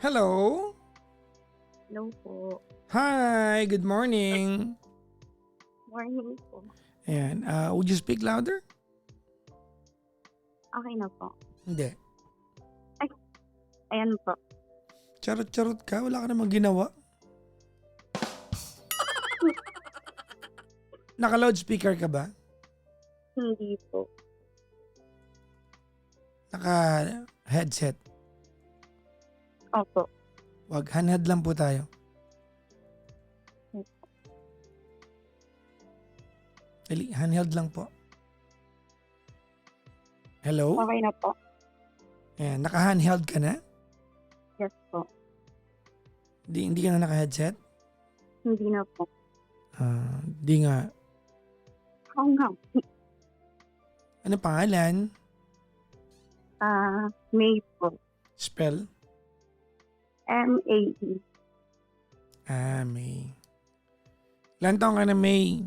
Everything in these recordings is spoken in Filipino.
Hello? Hello po. Hi, good morning. Morning po. Ayan, would you speak louder? Okay na po. Hindi. Ayan po. Charot-charot ka, wala ka namang ginawa. Naka-loudspeaker ka ba? Hindi po. Naka-headset? Opo. Wag, handheld lang po tayo. Dali, handheld lang po. Hello? Okay na po. Ayan, naka-handheld ka na? Yes po. Hindi ka na naka-headset? Hindi na po. Di nga. Oo nga. Ano pangalan? May po. Spell? M-A-E. May. Ilan taong ka na, May?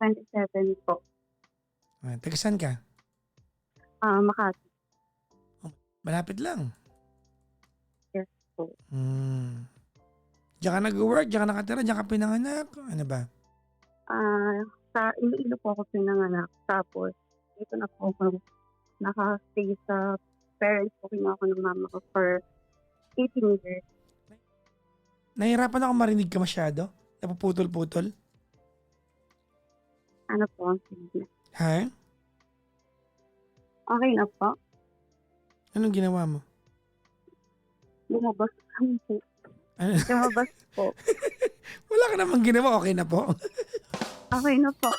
27 po. Taga saan ka? Makati. Malapit lang. Yes po. Diyan ka nag-work, diyan ka nakatira, diyan ka pinanganak. Ano ba? Sa Iloilo po ako pinanganak. Tapos, dito na po ako naka-stay sa parents ko. Kinuha ko ng mama ko for 18 years. Nahihirapan ako marinig ka masyado. Napuputol-putol. Ano po? Sige. Ha? Okay na po. Anong ginawa mo? Lumabas lang po. Ano? Lumabas po. Wala ka namang ginawa, okay na po. Okay na po.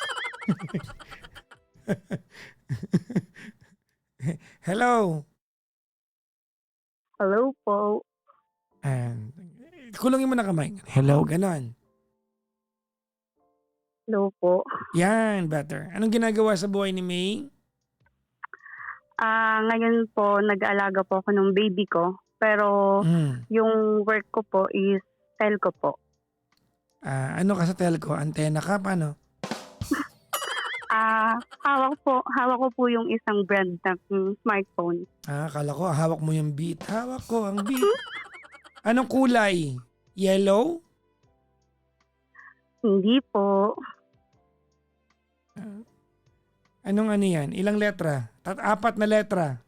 Hello. Hello po. Kulungin mo na kamay. Hello, ganon. Hello po. Yan, better. Anong ginagawa sa buhay ni May? Ngayon po, nag-aalaga po ako ng baby ko. Pero yung work ko po is telco po. Ano ka sa telco? Antena ka? Paano? Hawak ko po yung isang brand ng smartphone. Akala ko, hawak mo yung beat. Hawak ko ang beat. Anong kulay? Yellow? Hindi po. Anong ano yan? Ilang letra? 4 na letra.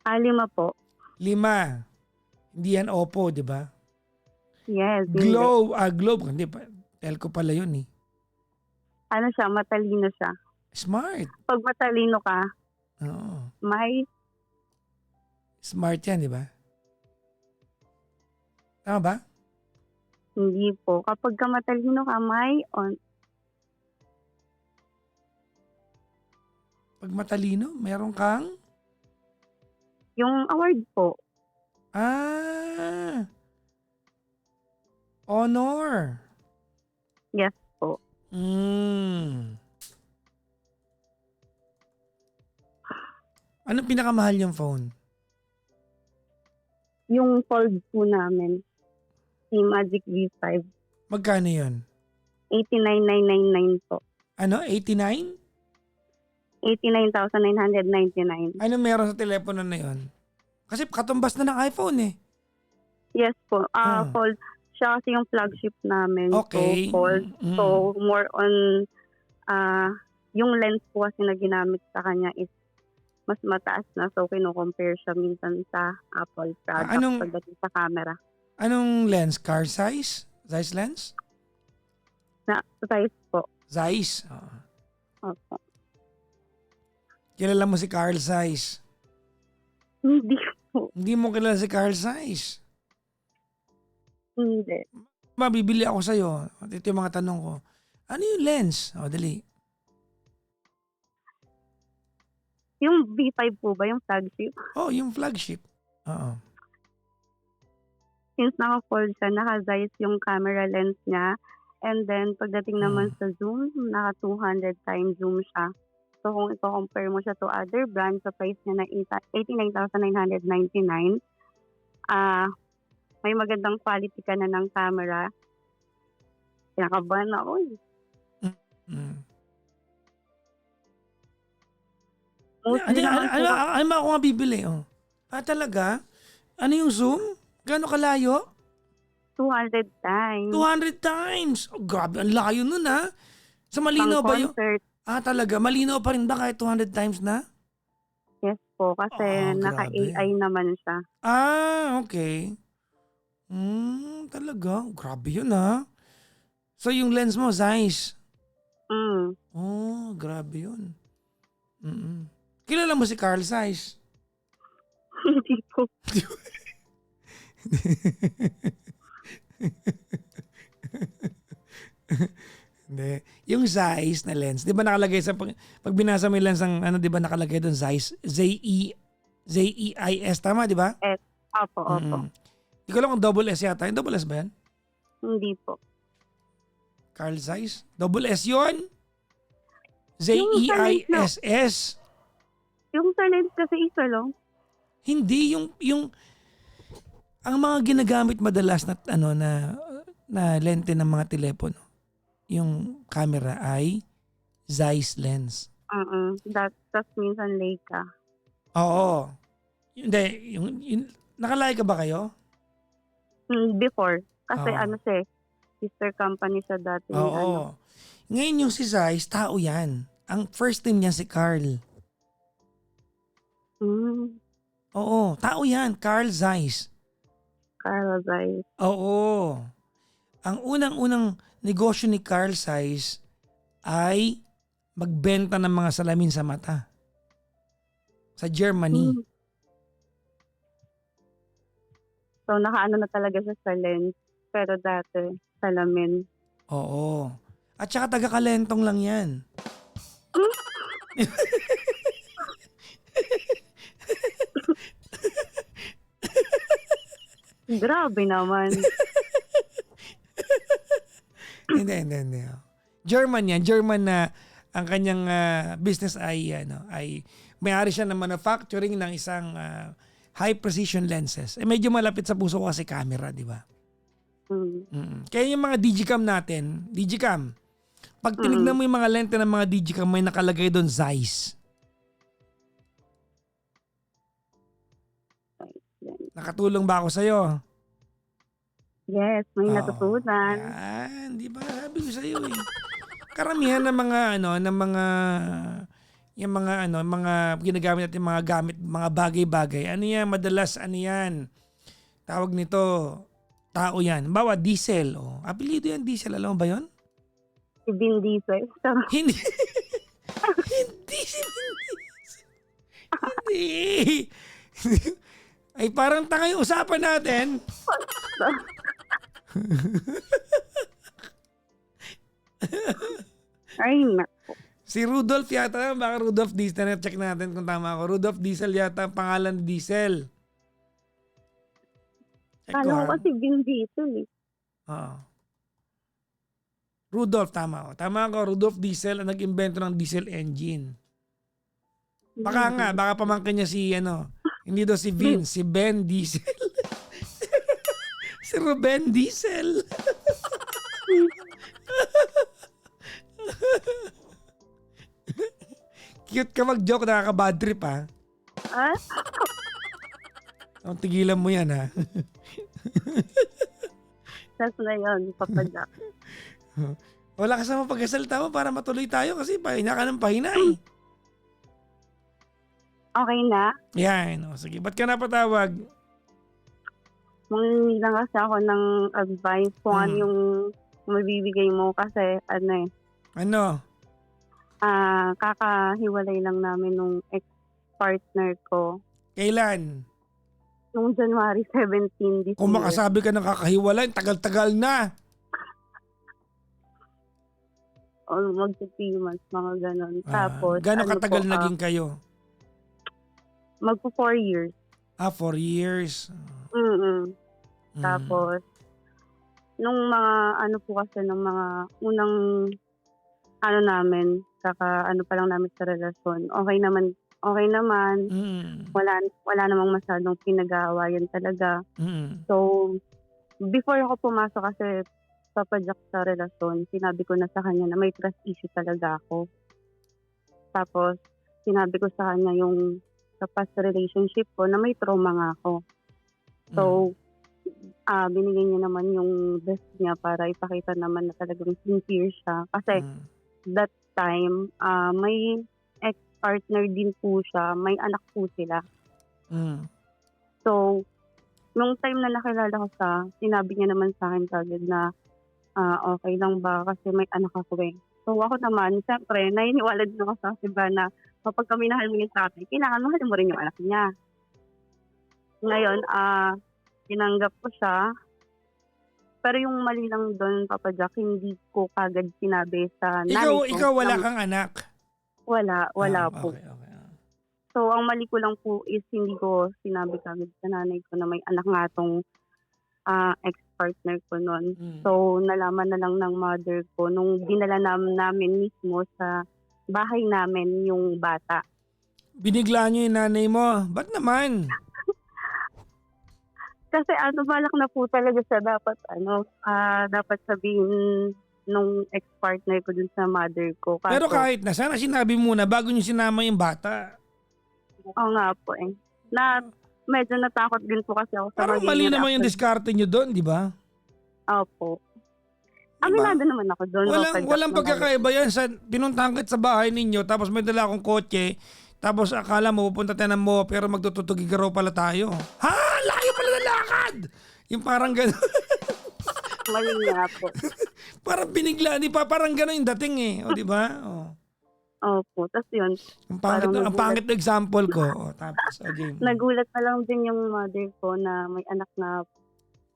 5 po. 5. Hindi yan Oppo, di ba? Yes. Hindi. Globe. Hindi pa. Telco pala yun eh. Ano siya, matalino siya. Smart. Pag matalino ka, Oo. may Smart yan, di ba? Tama ba? hindi po. Kapag ka matalino ka, may on. Pag matalino, meron kang? Yung award po. Honor. Yes po. Anong pinakamahal yung phone? Yung fold po namin, si Magic V5, Magkano yun? 89,999 po. Ano? 89? 89,999. Ano meron sa telepono na yun? Kasi katumbas na ng iPhone eh. Yes po. Fold. Siya kasi yung flagship namin. Okay. So, fold. So, more on, yung lens po kasi na ginamit sa kanya is mas mataas na. So, kino-compare siya minsan sa Apple product pagdating sa camera. Anong lens? Car size? Zeiss lens? Na size po. Zeiss. Opo. Kilala mo si Carl Zeiss? Hindi po. Hindi mo kilala si Carl Zeiss? Hindi. Mabibili ako sa'yo. Ito yung mga tanong ko. Ano yung lens? Dali. Yung V5 po ba yung flagship? Yung flagship. Oo. Since naka-fold siya, naka-Zeiss yung camera lens niya. And then, pagdating naman sa zoom, naka 200 times zoom siya. So, kung i-compare mo siya to other brands, sa price niya na 89,999, may magandang quality ka na ng camera. Kinakabahan ako eh. Ano ba ako nga bibili? Talaga? Ano yung zoom? Gaano kalayo? 200 times. 200 times! Oh, grabe, ang layo nun ha. Sa Pang malinaw ba yun? concert. Talaga? Malinaw pa rin ba kahit 200 times na? Yes po, kasi Grabe. naka-AI naman siya. Okay. Talaga? Grabe yun ha. So yung lens mo, Zeiss? Mm. Grabe yun. Kilala mo si Carl Zeiss? Hindi po. Hindi. Yung Zeiss na lens, di ba nakalagay sa, pag binasa mo yung lens ng di ba nakalagay doon Zeiss, Z-E-I-S, tama di ba? S. Opo, opo. Hindi ko lang kung double S yata. Yung double S ba yan? Hindi po. Carl Zeiss? Double S yun? Yung Z-E-I-S-S. Yung sa lens kasi isa lang. Hindi, yung ang mga ginagamit madalas na na lente ng mga telepono, yung camera ay Zeiss lens. That's minsan Leica. Oo. Hindi, yung nakalay ka ba kayo? Before. Kasi Oo. siya, sister company siya dati. Oo. Ngayon yung si Zeiss, tao yan. Ang first name niya si Carl. Oo, tao yan. Carl Zeiss. Carl Zeiss. Oo. Ang unang-unang negosyo ni Carl Zeiss ay magbenta ng mga salamin sa mata. Sa Germany. So, nakaano na talaga siya sa lens. Pero dati, salamin. Oo. At saka taga-Kalentong lang yan. Grabe naman. Hindi. German yan. German na ang kanyang business ay may-ari siya ng manufacturing ng isang high precision lenses. Medyo malapit sa puso ko kasi camera, di ba? Kaya yung mga Digicam natin, pag tinignan mo yung mga lente ng mga Digicam, may nakalagay doon Zeiss. Nakatulong ba ako sa'yo? Yes, may natutunan. Yan, di ba? Sabi ko sa'yo eh. Karamihan ng mga ginagamit natin mga bagay-bagay. Ano yan? Madalas yan? Tawag nito, tao yan. Bawa, diesel. Apelido yan, diesel. Alam mo ba yun? Si Vin Diesel. Hindi. Hindi si Vin Diesel. Hindi. Ay parang tanga yung usapan natin. Ay, nako. Si Rudolph yata, baka Rudolph Diesel. Check natin kung tama ako. Rudolph Diesel yata ang pangalan ni Diesel. Kala ko kasi Vin Diesel eh. Rudolph, tama ako. Tama ako, Rudolph Diesel ang nag-invento ng diesel engine. Baka pamangkin niya si hindi daw si Vin, si Ben Diesel. Si Ruben Diesel. Cute ka mag-joke, nakaka-bad trip ha. Tigilan mo yan ha. That's na yun, papadyak. Wala ka sa mapagkasalita mo para matuloy tayo kasi pahina ka ng pahina eh. Okay na? Yan. Sige, ba't ka napatawag? Mangingi lang kasi ako ng advice kung ano yung mabibigay mo kasi Ano? Kakahiwalay lang namin nung ex-partner ko. Kailan? Nung January 17 this Kung year. makasabi ka ng kakahiwalay, tagal-tagal na. O magsa-3 months, mga ganon. Tapos, gano'ng katagal naging kayo? Magpo 4 years. 4 years. Tapos, nung mga kasi ng mga unang namin, pa lang namin sa relasyon, okay naman. Wala namang masyadong pinag-aawayan talaga. So, before ako pumasok kasi papadyak sa relasyon, sinabi ko na sa kanya na may trust issue talaga ako. Tapos, sinabi ko sa kanya yung sa past relationship ko na may trauma nga ako. So, binigay niya naman yung best niya para ipakita naman na talagang sincere siya. Kasi that time, may ex-partner din po siya, may anak po sila. So, nung time na nakilala ko siya, sinabi niya naman sa akin kagad na okay lang ba kasi may anak ako eh. So ako naman, siyempre, naniniwala din ako sa iba na kapag kami minahal mo yung tatay, kailangan mahal mo rin yung anak niya. Ngayon, tinanggap ko siya. Pero yung mali lang doon, Papa Jack, hindi ko kagad sinabi sa nanay ko. Ikaw wala kang anak? Wala po. Okay. So, ang mali ko lang po is hindi ko sinabi kagad sa nanay ko na may anak nga tong ex-partner ko noon. So, nalaman na lang ng mother ko nung dinala namin mismo sa bahay namin yung bata. Binigla niyo yung nanay mo? Ba't naman? Kasi balak na po talaga siya dapat sabihin nung ex-partner ko dun sa mother ko. Pero kahit na, sana sinabi muna bago niyo sinama yung bata. Oo nga po eh. Medyo natakot din po kasi ako sa parang mali naman yung diskarte nyo doon, di ba? Opo. Aminado naman ako doon. Walang pagkakaiba yan sa pinuntahan kita sa bahay ninyo tapos may dala akong kotse tapos akala mo pupunta tayo ng mo pero magtututugi raw pala tayo. Ha? Layo pala na lakad! Yung parang gano'n. Mali nga po. Parang binigla, di pa parang gano'n yung dating eh. O di ba? Opo, tapos yun. Ang pangit na example ko. Tapos, okay. Nagulat na lang din yung mother ko na may anak na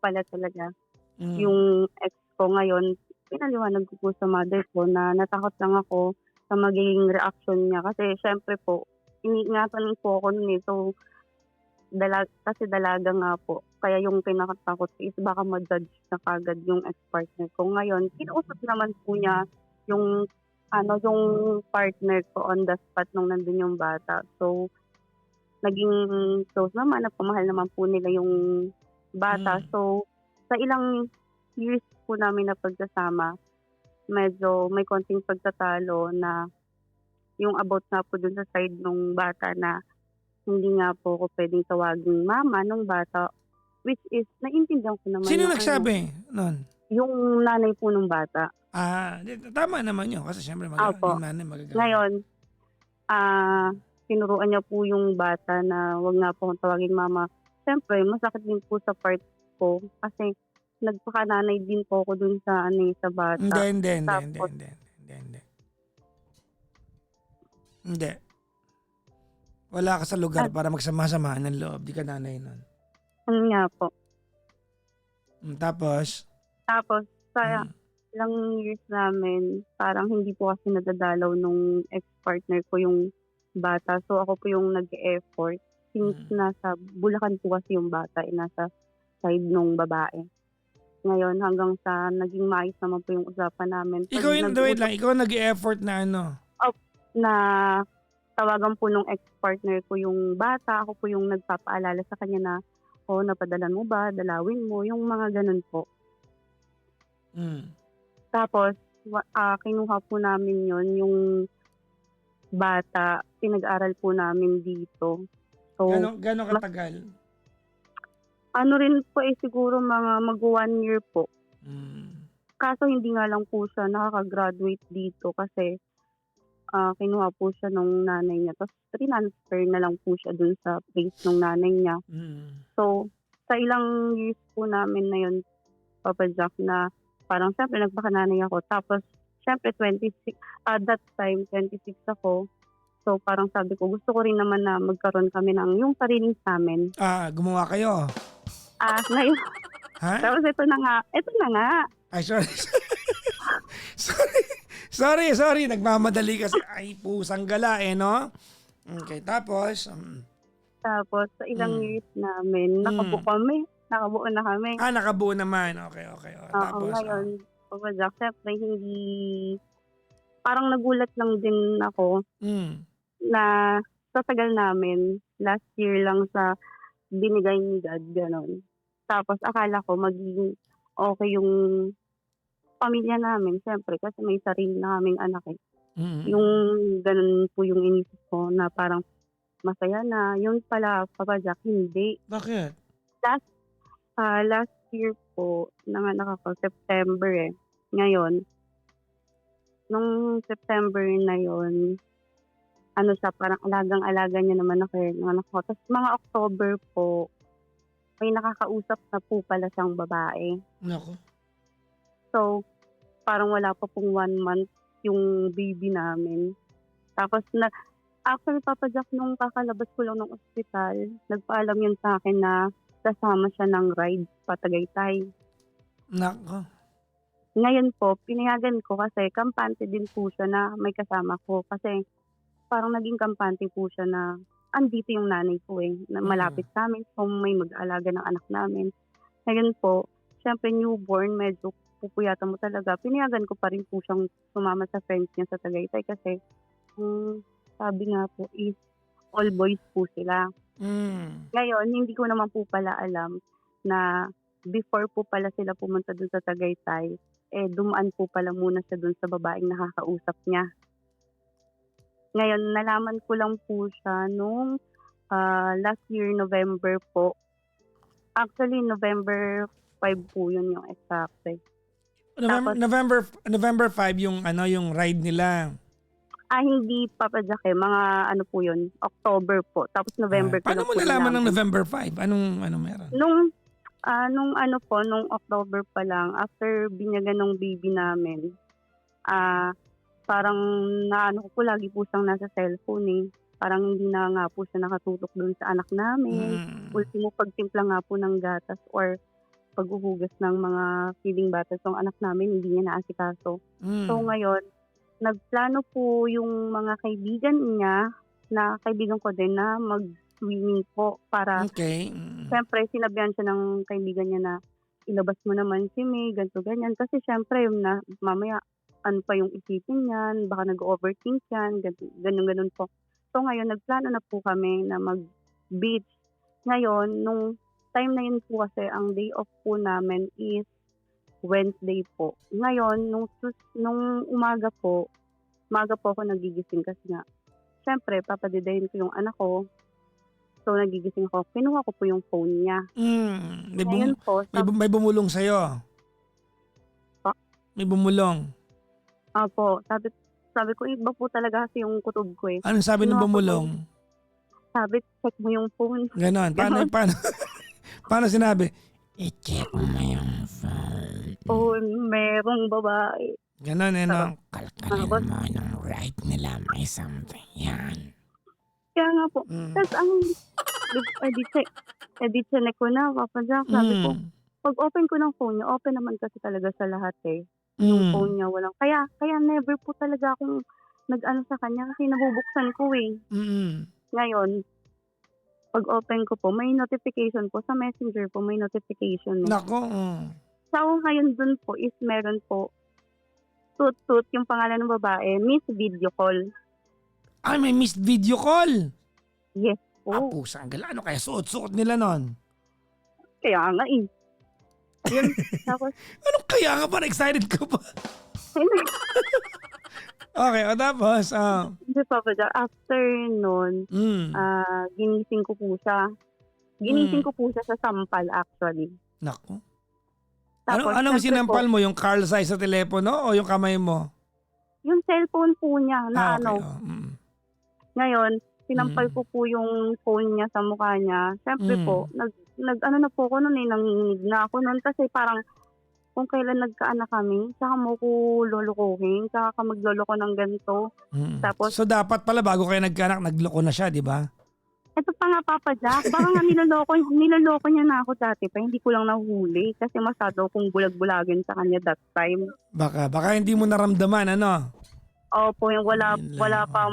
pala talaga. Yung ex ko ngayon, pinaliwanag ko po sa mother ko na natakot lang ako sa magiging reaction niya. Kasi syempre po, iniingatan po ako nun eh. So, kasi dalaga nga po. Kaya yung pinakatakot is baka ma-judge na kagad yung ex-partner ko. Ngayon, kinausap naman po niya yung partner ko on the spot nung nandun yung bata. So, naging close naman, nagpamahal naman po nila yung bata. So, sa ilang years po namin na pagsasama, medyo may konting pagtatalo na yung about nga po dun sa side nung bata na hindi nga po ako pwedeng tawaging mama nung bata, which is, naiintindihan ko naman. Sino nagsabi nun? Yung nanay po nung bata. Tama naman yun kasi syempre yung nanay magagawa. Ngayon, tinuruan niya po yung bata na wag nga po akong tawaging mama. Siyempre, masakit din po sa part ko kasi nagpakananay din po ako dun sa sa bata. Hindi. Wala ka sa lugar para magsama-samahan ng loob. Di ka nanay nun. Nga po. Tapos, sa ilang years namin, parang hindi po kasi nadadalaw nung ex-partner ko yung bata. So ako po yung nag-e-effort. Since nasa Bulacan po kasi yung bata, nasa side nung babae. Ngayon, hanggang sa naging maayos naman po yung usapan namin. Ikaw nag-e-effort na na tawagan po nung ex-partner ko yung bata. Ako po yung nagpapaalala sa kanya na, napadalan mo ba? Dalawin mo? Yung mga ganun po. Tapos, kinuha po namin yon yung bata, pinag-aral po namin dito. So, Gano'ng katagal? Rin po siguro mga mag-1 year po. Kaso hindi nga lang po siya nakaka-graduate dito kasi kinuha po siya nung nanay niya. Tapos transfer na lang po siya dun sa place nung nanay niya. So, sa ilang years po namin na yun, Papa Jack, na parang siyempre nagpakananay ako. Tapos siyempre 26, that time 26 ako. So parang sabi ko, gusto ko rin naman na magkaroon kami ng yung sariling sa amin. Gumawa kayo? Ngayon. Ha? Tapos ito na nga. Ay, sorry. Nagmamadali kasi. Ay, pusang gala no? Okay, tapos? Tapos sa ilang years namin, nakabuo na kami. Nakabuo naman. Okay. Tapos, ngayon, Papa Jack, syempre hindi, parang nagulat lang din ako na sa tagal namin, last year lang sa binigay ni God, gano'n. Tapos akala ko magiging okay yung pamilya namin, syempre, kasi may sarili na kaming anak eh. Yung gano'n po yung inisip ko na parang masaya na. Yun pala, Papa Jack, hindi. Bakit? Last, last year po, nanganak ako, September eh. Ngayon, nung September na yon, ano siya, parang alagang-alaga niya naman ako eh, nung anak ko. Tapos mga October po, may nakakausap na po pala siyang babae. Nako. So, parang wala pa pong 1 month yung baby namin. Tapos actually, Papa Jack, nung kakalabas ko lang ng ospital, nagpaalam yun sa akin na kasama siya ng ride pa Tagaytay. Nako. Ngayon po, pinayagan ko kasi kampante din po siya na may kasama ko. Kasi parang naging kampante po siya na andito yung nanay ko eh, na malapit sa amin. So may mag-aalaga ng anak namin. Ngayon po, syempre newborn, medyo pupuyatan mo talaga. Pinayagan ko pa rin po siyang sumama sa friends niya sa Tagaytay kasi sabi nga po is all boys po sila. Ngayon, hindi ko naman po pala alam na before po pala sila pumunta dun sa Tagaytay, eh dumaan po pala muna siya dun sa babaeng nakakausap niya. Ngayon, nalaman ko lang po siya nung last year, November po. Actually, November 5 po yun yung exact eh. November 5 yung yung ride nila. Hindi Papa Jack eh. Mga ano po yun, October po. Tapos November ko paano mo nalaman ng November 5? Anong meron? Nung October pa lang, after binyagan ng baby namin, parang naano ko po, lagi po siyang nasa cellphone eh. Parang hindi na nga po siya nakatutok doon sa anak namin. Ultimo, pagtimpla nga po ng gatas or paghuhugas ng mga feeding batas ng anak namin, hindi niya naasikaso. So ngayon, nagplano po yung mga kaibigan niya, na kaibigan ko din na mag-swimming po para siyempre sinabihan siya ng kaibigan niya na ilabas mo naman si May, ganito ganyan. Kasi siyempre yung mamaya ano pa yung isipin niyan, baka nag-overthink yan, ganun po. So ngayon, nagplano na po kami na mag-beach. Ngayon, nung time na yun po kasi, ang day off po namin is Wednesday po. Ngayon, nung umaga po ako nagigising kasi nga, syempre, papadidayin ko yung anak ko. So, nagigising ako. Kinuha ko po yung phone niya. Ngayon po, may bumulong sa'yo? May bumulong? Opo. Sabi ko, iba po talaga kasi yung kutob ko eh. Anong sabi ng bumulong? Sabi, check mo yung phone. Ganon. Paano sinabi? I-check mo yung phone. Oh, merong babae. Ganon no? Kalkalin mo yung right nila, may something yan. Kaya nga po. Tapos edit check ko na, Papa Jack. Sabi ko, pag open ko ng phone niya, open naman kasi talaga sa lahat eh. Yung phone niya walang. Kaya never po talaga akong nag-ano sa kanya kasi nabubuksan ko eh. Ngayon, pag open ko po, may notification po sa Messenger po, may notification. Nako. So ngayon dun po is meron po Tut yung pangalan ng babae, Miss Video Call. Ay, may missed video call? Yes po. Pusang gala. Ano kaya suot-suot nila nun? Kaya nga eh. Yun, tapos, Anong kaya nga pa? Excited ka pa? Okay, tapos? Papa Jack, after nun, ginising ko po siya. Ginising ko po siya sa sampal actually. Naku. Tapos, Anong sinampal po, mo? Yung Carl size sa telepono o yung kamay mo? yung cellphone po niya na Okay. Ngayon, sinampal ko po yung phone niya sa mukha niya. Siyempre po, nag-ano na po ako noon eh, nanginginig na ako noon kasi parang kung kailan nagkaanak kami, saka mo ko lulukuhin, saka ka magloloko ng ganito. Tapos, So dapat pala bago kayo nagkanak, nagloko na siya, di ba? ito pa nga Papa Jack, baka nga niloloko niya na ako dati pa, hindi ko lang nahuli kasi masyado akong bulag-bulagin sa kanya that time. Baka hindi mo naramdaman, ano? Opo, yung wala pang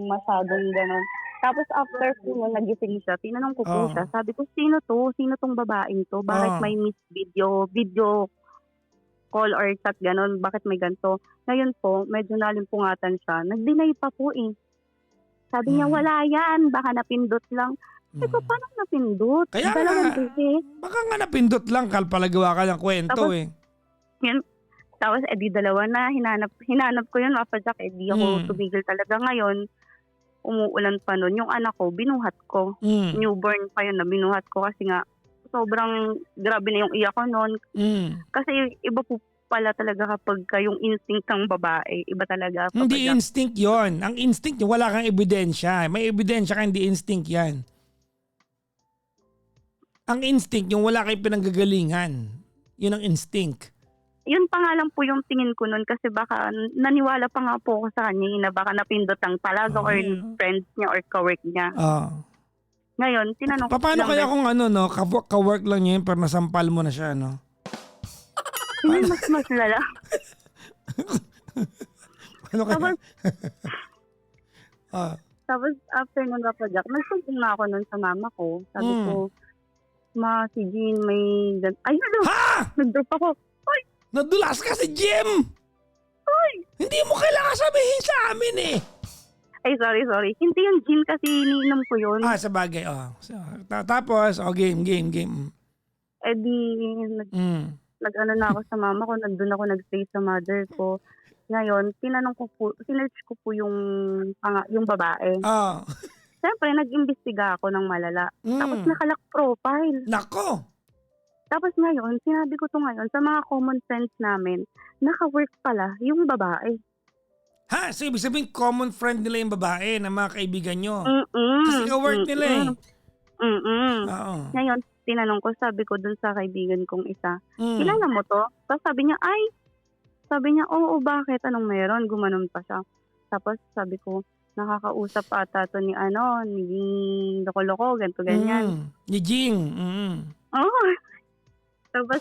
masyadong gano'n. Tapos after po nung nagising siya, tinanong ko po siya, sabi ko, sino to? Sino tong babaeng to? Bakit may miss video call or chat gano'n? Bakit may ganito? Ngayon po, medyo nalimpungatan siya. Nag-deny pa po eh. Sabi niya, wala yan. Baka napindot lang. Sabi ko, paano napindot? Kaya baka nga napindot lang, kalpalagawa ka ng kwento tapos, eh. Yun, tapos dalawa na, hinanap ko yun, Papa Jack, di ako tumigil talaga ngayon. umuulan pa nun, yung anak ko, binuhat ko. Mm. Newborn pa yun na binuhat ko kasi nga sobrang grabe na yung iyak ko nun. Kasi iba po pala talaga kapag yung instinct ng babae, iba talaga. Hindi instinct yon. Ang instinct yung wala kang ebidensya. May ebidensya ka, hindi instinct yan. Ang instinct yung wala kang pinanggagalingan. Yun ang instinct. Yun pa nga lang po yung tingin ko nun kasi baka naniwala pa nga po ako sa kanya na baka napindot lang talaga or friends niya or ka-work niya. Ngayon, tinanong ko paano kaya kung ka-work lang niya yun pero nasampal mo na siya, no? Hindi mas lala. Ano kaya? Tapos after nun Papa Jack, nagsumbong na ako nun sa mama ko. Sabi ko, Ma, si Jean may... Nag-drop ako. Ay! Nadulas ka si Jim! Ay! Hindi mo kailangan sabihin sa amin eh! Ay, sorry. Hindi yung Jean kasi iniinom ko yun. Sa bagay. So, tapos, game. Eh di, nag-ano na ako sa mama ko, nandun ako nag-stay sa mother ko. Ngayon, sinearch ko po yung babae. Siyempre, nag-imbestiga ako ng malala. Tapos nakalock profile. Nako! Tapos ngayon, sinabi ko to ngayon sa mga common friends namin, naka-work pala yung babae. So ibig sabihin common friend nila yung babae na mga kaibigan nyo? Kasi ka-work nila eh. Oo. Ngayon, tinanong ko, sabi ko dun sa kaibigan kong isa, kilala mo to? Tapos sabi niya, oo, bakit? Anong meron? Gumanon pa siya. Tapos sabi ko, nakakausap ata to ni loko-loko, ganito, ganyan. Ni Jing. Oo. Tapos,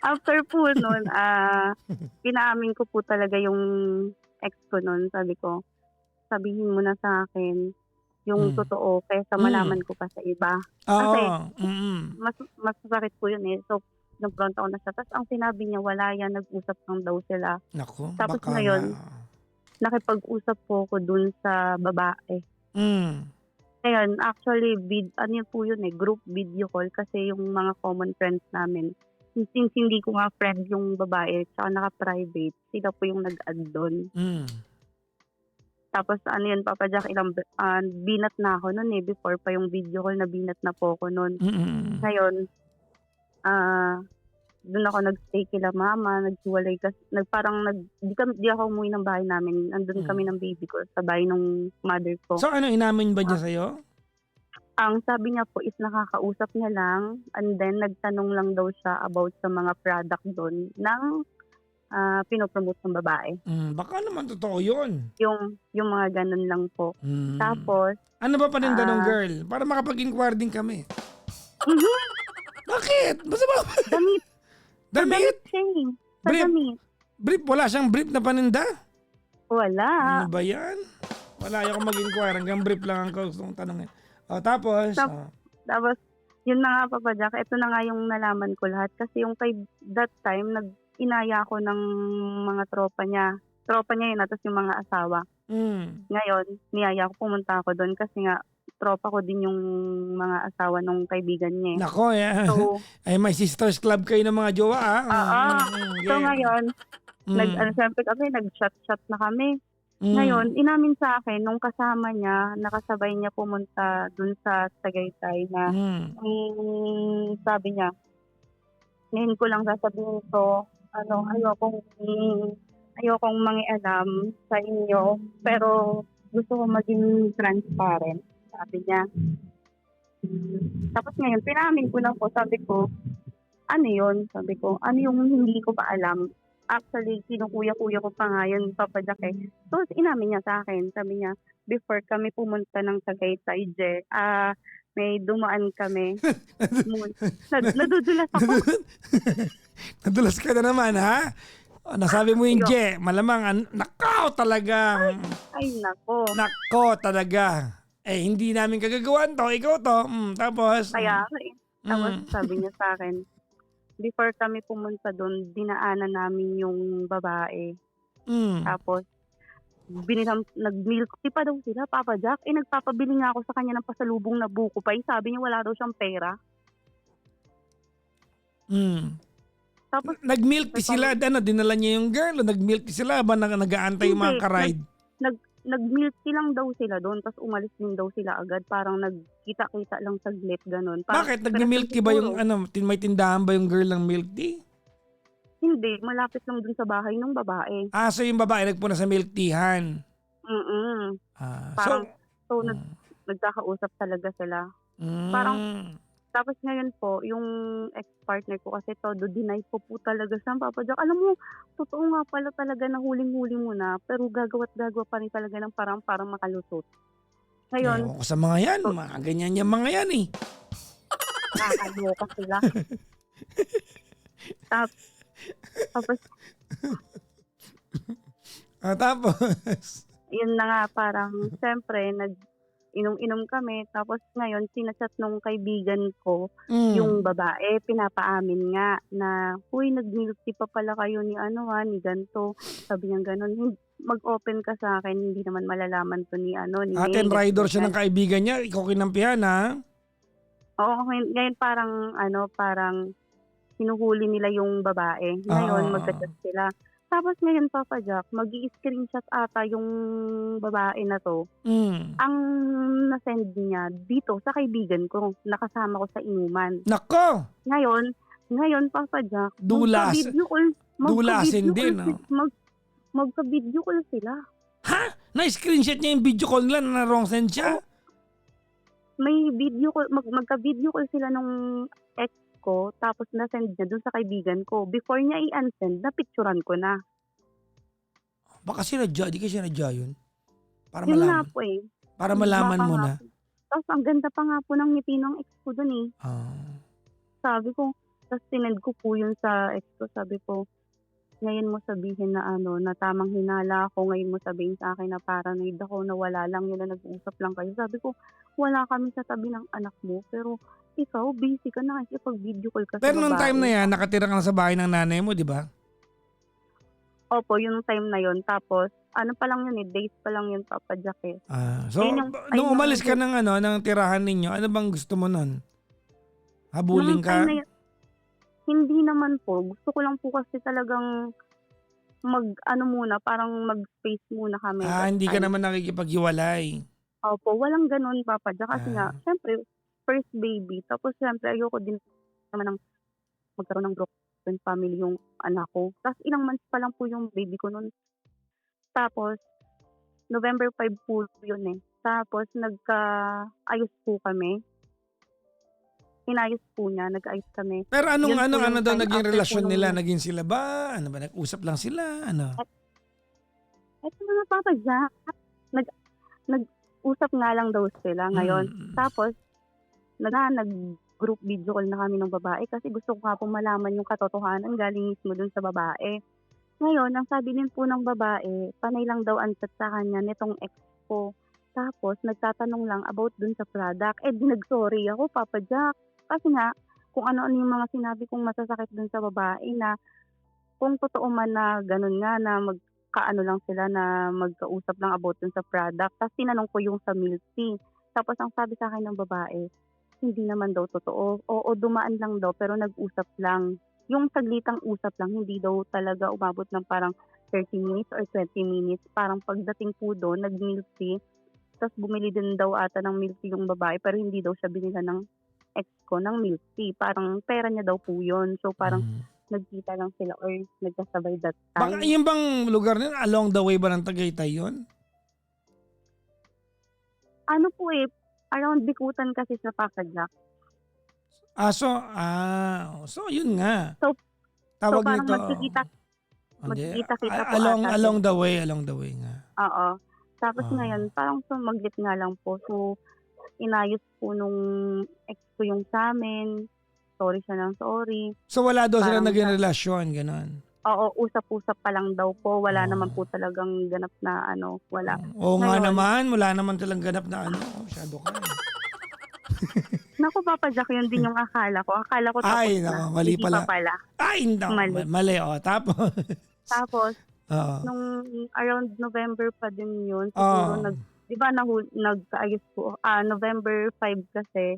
after po nun, pinaamin ko po talaga yung ex ko nun. Sabi ko, sabihin mo na sa akin yung totoo kaysa malaman ko pa sa iba. Kasi, mas sakit po yun eh. So, nag-front ako na siya. Tapos, ang sinabi niya, wala yan, nag-usap lang daw sila. Naku, tapos ngayon, nakipag-usap po ako dun sa babae. Ngayon, actually, group video call kasi yung mga common friends namin. Since hindi ko nga friend yung babae, tsaka naka-private, sila po yung nag-add doon. Tapos Papa Jack, binat na ako noon eh, before pa yung video call na binat na po ako noon. Ngayon, doon ako nag-stay kila mama, naghiwalay kasi, di ako umuwi ng bahay namin, andun kami ng baby ko sa bahay ng mother ko. So inamin ba niya sa'yo? Ang sabi niya po is nakakausap niya lang and then nagtanong lang daw siya about sa mga product doon ng pinopromote ng babae. Baka naman totoo yun. Yung mga ganun lang po. Tapos, ano ba paninda ng girl? Para makapag-inquire din kami. Bakit? Basta ba? Damit. Damit? Damit. Brief? Wala siyang brief na paninda? Wala. Ano ba yan? Wala ayoko mag-inquire. Hanggang brief lang ang gustong tanongin. Tapos, yun na nga Papa Jack, ito na nga yung nalaman ko lahat. Kasi yung kay that time, inaya ko ng mga tropa niya. Tropa niya yun, tapos yung mga asawa. Ngayon, niyaya ko, pumunta ako doon kasi nga, tropa ko din yung mga asawa nung kaibigan niya. Nako, So, ay may sisters club kayo ng mga jowa, So ngayon, siyempre kami, nag-chat na kami. Ngayon, inamin sa akin, nung kasama niya, nakasabay niya pumunta dun sa Tagaytay na, sabi niya, ngayon ko lang sasabihin to, ayokong mangialam sa inyo, pero gusto ko maging transparent, sabi niya. Tapos ngayon, pinamin ko lang po, sabi ko, ano yun? Sabi ko, ano yung hindi ko pa alam? Actually, kinukuya-kuya ko pa nga yun, Papa Jack eh. So, inamin niya sa akin. Sabi niya, before kami pumunta ng Tagaytay, may dumaan kami. Nadudulas ako. Nadulas ka na naman, ha? Nasabi mo yung malamang, nako talaga. Ay, nako. Nako talaga. Hindi namin kagagawan to, ikaw to. Tapos? Tapos sabi niya sa akin, before kami pumunta doon, dinaanan namin yung babae. Tapos, nag-milk tea pa daw sila, Papa Jack. Nagpapabili nga ako sa kanya ng pasalubong na buko pa. Sabi niya wala daw siyang pera. Tapos, nag-milk tea sila, dinala niya yung girl, o nag-milk tea sila ba nag-aantay yung mga karide? nag-milk tea lang daw sila doon, tapos umalis din daw sila agad. Parang nagkita-kita lang saglit, ganun. Parang, Bakit? Nag-milk tea ba yung may tindahan ba yung girl ng milk tea? Hindi, malapit lang dun sa bahay ng babae. So yung babae nagpuna sa milk teahan. Mm. Ah, Parang, so, mm, nagkakausap talaga sila. mm, Parang, tapos ngayon po, yung ex-partner ko kasi todo deny po talaga siya, Papa Jack. Alam mo, totoo nga pala talaga na huling-huli mo na, pero gagawa't-gagawa pa rin talaga ng parang makalusot. Ngayon, ewan ko sa mga yan. so, Mga ganyan yung mga yan eh. nakakaloka sila. Tap- Tapos, Tapos, yun na nga, parang, siyempre, inom-inom kami. Tapos ngayon, sinachat nung kaibigan ko, yung babae, pinapaamin nga na, "Uy, nag-milk tea pa pala kayo ni ni ganto." Sabi niya ganun, "Mag-open ka sa akin, hindi naman malalaman to ni ni May." atin rider siya ganyan. ng kaibigan niya. Ikaw kinampihan ha? Oo, ngayon parang hinuhuli nila yung babae. Ngayon, magka-chat sila. Tapos ngayon, Papa Jack, mag-i-screenshot ata yung babae na to. Ang na-send niya dito sa kaibigan ko, nakasama ko sa inuman. Nako! Ngayon, Papa Jack, Dulas. Dulasin din. magka-video call sila. Ha? Na-screenshot niya yung video call nila na wrong send siya? May video call, magka-video call sila nung ex ko, tapos na-send niya dun sa kaibigan ko. Before niya i-unsend, na-picturean ko na. Baka sinadya, di kasi sinadya yun. Para Yun nga malaman. po eh. Para malaman Baka mo nga na. po. Tapos ang ganda pa nga po ng ngiti ng ex ko dun eh. Sabi ko, tapos sinend ko po yun sa ex ko. Sabi ko, ngayon mo sabihin na na tamang hinala ako. Ngayon mo sabihin sa akin na paranoid ako, na wala lang yun, na nag-uusap lang kayo. Sabi ko, wala kami sa tabi ng anak mo. Pero ikaw, busy ka na kasi pag-video call ka sa babae. Pero nung time na yan, nakatira ka na sa bahay ng nanay mo, di ba? Opo, yung time na yun. Tapos, pa lang yun days pa lang yun, Papa Jack eh. So, Ayun yung nung time umalis na- ka ng tirahan ninyo, ano bang gusto mo nun? Habulin Nung ka? time na yun, hindi naman po. Gusto ko lang po kasi talagang muna, parang mag-space muna kami. Hindi ka naman nakikipaghiwalay. Opo, walang ganun, Papa Jack. Kasi nga, Ah. syempre, first baby. Tapos, syempre, ayoko din naman ng magkaroon ng broken family yung anak ko. Tapos, ilang months pa lang po yung baby ko nun. Tapos, November 5 po yun eh. Tapos, nagka-ayos po kami. Inayos po niya, nag-ayos kami. Pero Yun po yung ano daw time naging after relasyon po nila? nung- Naging sila ba? Ano ba? Nag-usap lang sila? Ano? Eto mga Papa Jack, nag-usap nga lang daw sila ngayon. Tapos, nag-group video call na kami ng babae kasi gusto ko nga po malaman yung katotohanan galing mismo dun sa babae. Ngayon, ang sabi din po ng babae, panay lang daw ang chat sa kanya nitong ex ko. Tapos, nagtatanong lang about dun sa product. Nag-sorry ako, Papa Jack. Kasi nga, kung ano-ano yung mga sinabi kong masasakit dun sa babae na kung totoo man na ganun nga na magkaano lang sila na magkausap lang about dun sa product. Tapos tinanong ko yung sa milk tea. Tapos ang sabi sa akin ng babae, hindi naman daw totoo. Oo, dumaan lang daw pero nag-usap lang. Yung saglitang usap lang, hindi daw talaga umabot ng parang 30 minutes or 20 minutes. Parang pagdating po doon, nag-milk tea. Tapos bumili din daw ata ng milk tea yung babae pero hindi daw siya binila ng ex ko ng milk tea. Parang pera niya daw po yun. So parang nagkita lang sila or nagkasabay that Baka time. yung bang lugar nila, along the way ba ng Tagaytay yun? Ano po eh, around Bikutan kasi sa Papa Jack. So yun nga. So Tawag parang nito. magkita-kita po along ata. the way nga. Oo. Tapos Ah. ngayon, parang sumaglit nga lang po. So, inayos po nung ex ko yung sa amin. Sorry siya ng sorry. So wala daw sila Parang naging relasyon, gano'n. Oo, usap-usap pa lang daw po. Wala naman po talagang ganap na wala. Oo nga Ngayon- naman, wala naman talang ganap na masyado ka. Naku, Papa Jack, yun din yung akala ko. Akala ko tapos Ay, na. naku, mali Hindi pala. pa pala. Ay, no, Mali. mali. Tapos, Tapos, oo. nung around November pa din yun, siguro di ba nagkaayos po, November 5 kasi,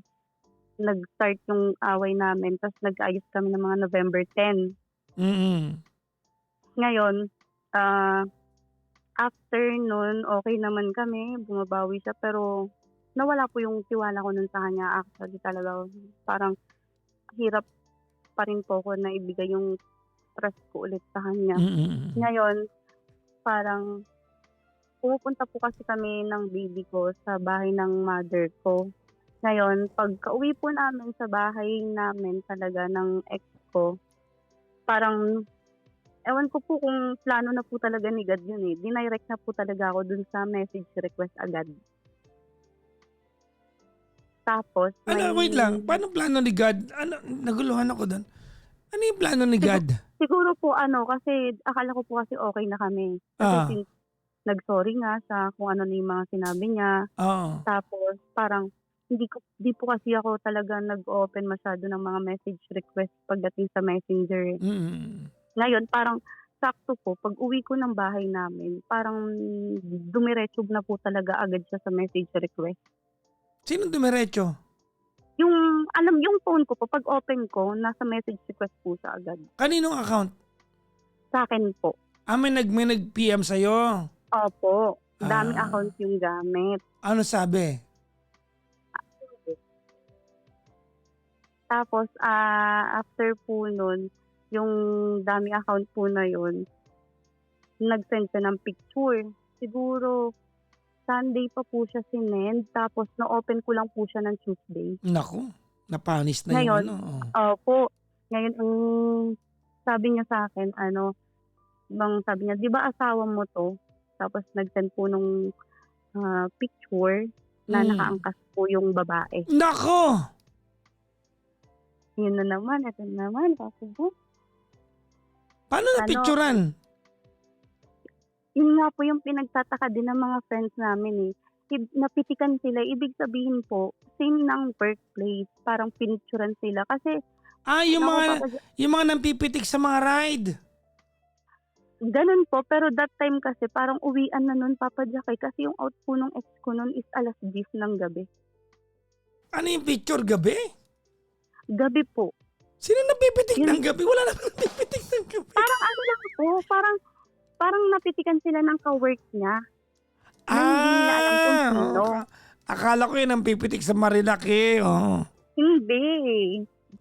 nag-start yung away namin, tapos nag-ayos kami ng mga November 10. Mm-mm. Ngayon, after nun, okay naman kami, bumabawi siya, pero nawala po yung tiwala ko nun sa kanya. Actually talaga, parang hirap pa rin po ko na ibigay yung trust ko ulit sa kanya. Ngayon, parang pumupunta po kasi kami ng baby ko sa bahay ng mother ko. Ngayon, pagka-uwi po namin sa bahay namin talaga ng ex ko, parang ewan ko po kung plano na po talaga ni God yun eh. Dinirect na po talaga ako dun sa message request agad. Tapos, Wait lang. Paano plano ni God? Naguluhan ako doon. Ano yung plano ni God? Siguro po kasi akala ko po kasi okay na kami. Kasi since nag-sorry nga sa kung ano na yung mga sinabi niya. Tapos parang di po kasi ako talaga nag-open masyado ng mga message request pagdating sa Messenger. Ngayon, parang sakto po, pag uwi ko ng bahay namin, parang dumiretso na po talaga agad siya sa message request. Sino dumiretso? Yung phone ko po, pag open ko, nasa message request po siya agad. Kaninong account? Sa akin po. May nag-PM sa'yo? Opo. Daming account yung gamit. Ano sabi? Tapos, after po nun, yung daming account po na yun, nag-send siya ng picture. Siguro, Sunday pa po siya sinend, tapos na-open ko lang po siya ng Tuesday. Naku, napanis na ngayon, yung Opo. Ngayon, ang sabi niya sa akin, sabi niya, di ba asawa mo to? Tapos nag-send po nung picture na nakaangkas po yung babae. Nako! Yun na naman, ito na naman. Tapos, paano na-picturean? Yun nga po yung pinagtataka din ng mga friends namin eh. Napitikan sila, ibig sabihin po, same ng workplace, parang pinicturan sila. Kasi, yung mga nampipitik sa mga ride. Ganun po, pero that time kasi parang uwian na nun, Papa Jack, kasi yung out po nung ex ko nun is 10:00 ng gabi. Ano yung picture, gabi? Gabi po. Sino napipitik ng gabi? Wala naman napipitik ng gabi. Parang lang po, parang napitikan sila ng ka-work niya. Hindi nila alam kung sino. Akala ko yun ang pipitik sa Marilaki. Hindi.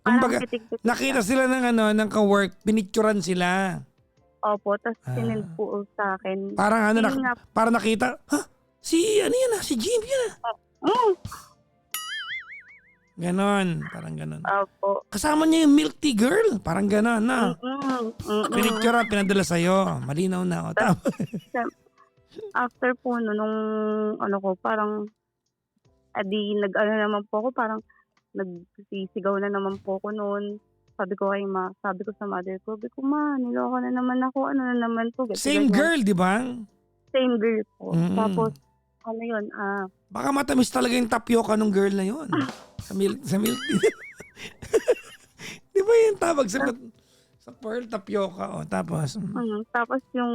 Kumbaga, nakita sila ng ka-work, pinicturan sila. Opo, tapos sinend po sa akin. Parang parang nakita, si Jim yun Ganon, parang ganon. Opo. Kasama niya yung milk tea girl, parang ganon na. Pinicturan, pinadala sa'yo. Malinaw na. After po nung parang naman po ako, parang nagsisigaw na naman po ako noon. Sabi ko sa mother ko, ma, niloko na naman ako, ano na naman po. Same girl, di ba? Same girl po. Tapos, baka matamis talaga yung tapioca ng girl na yun. Sa milk tea. Di ba yung tawag sa pearl tapioca? Tapos? Tapos yung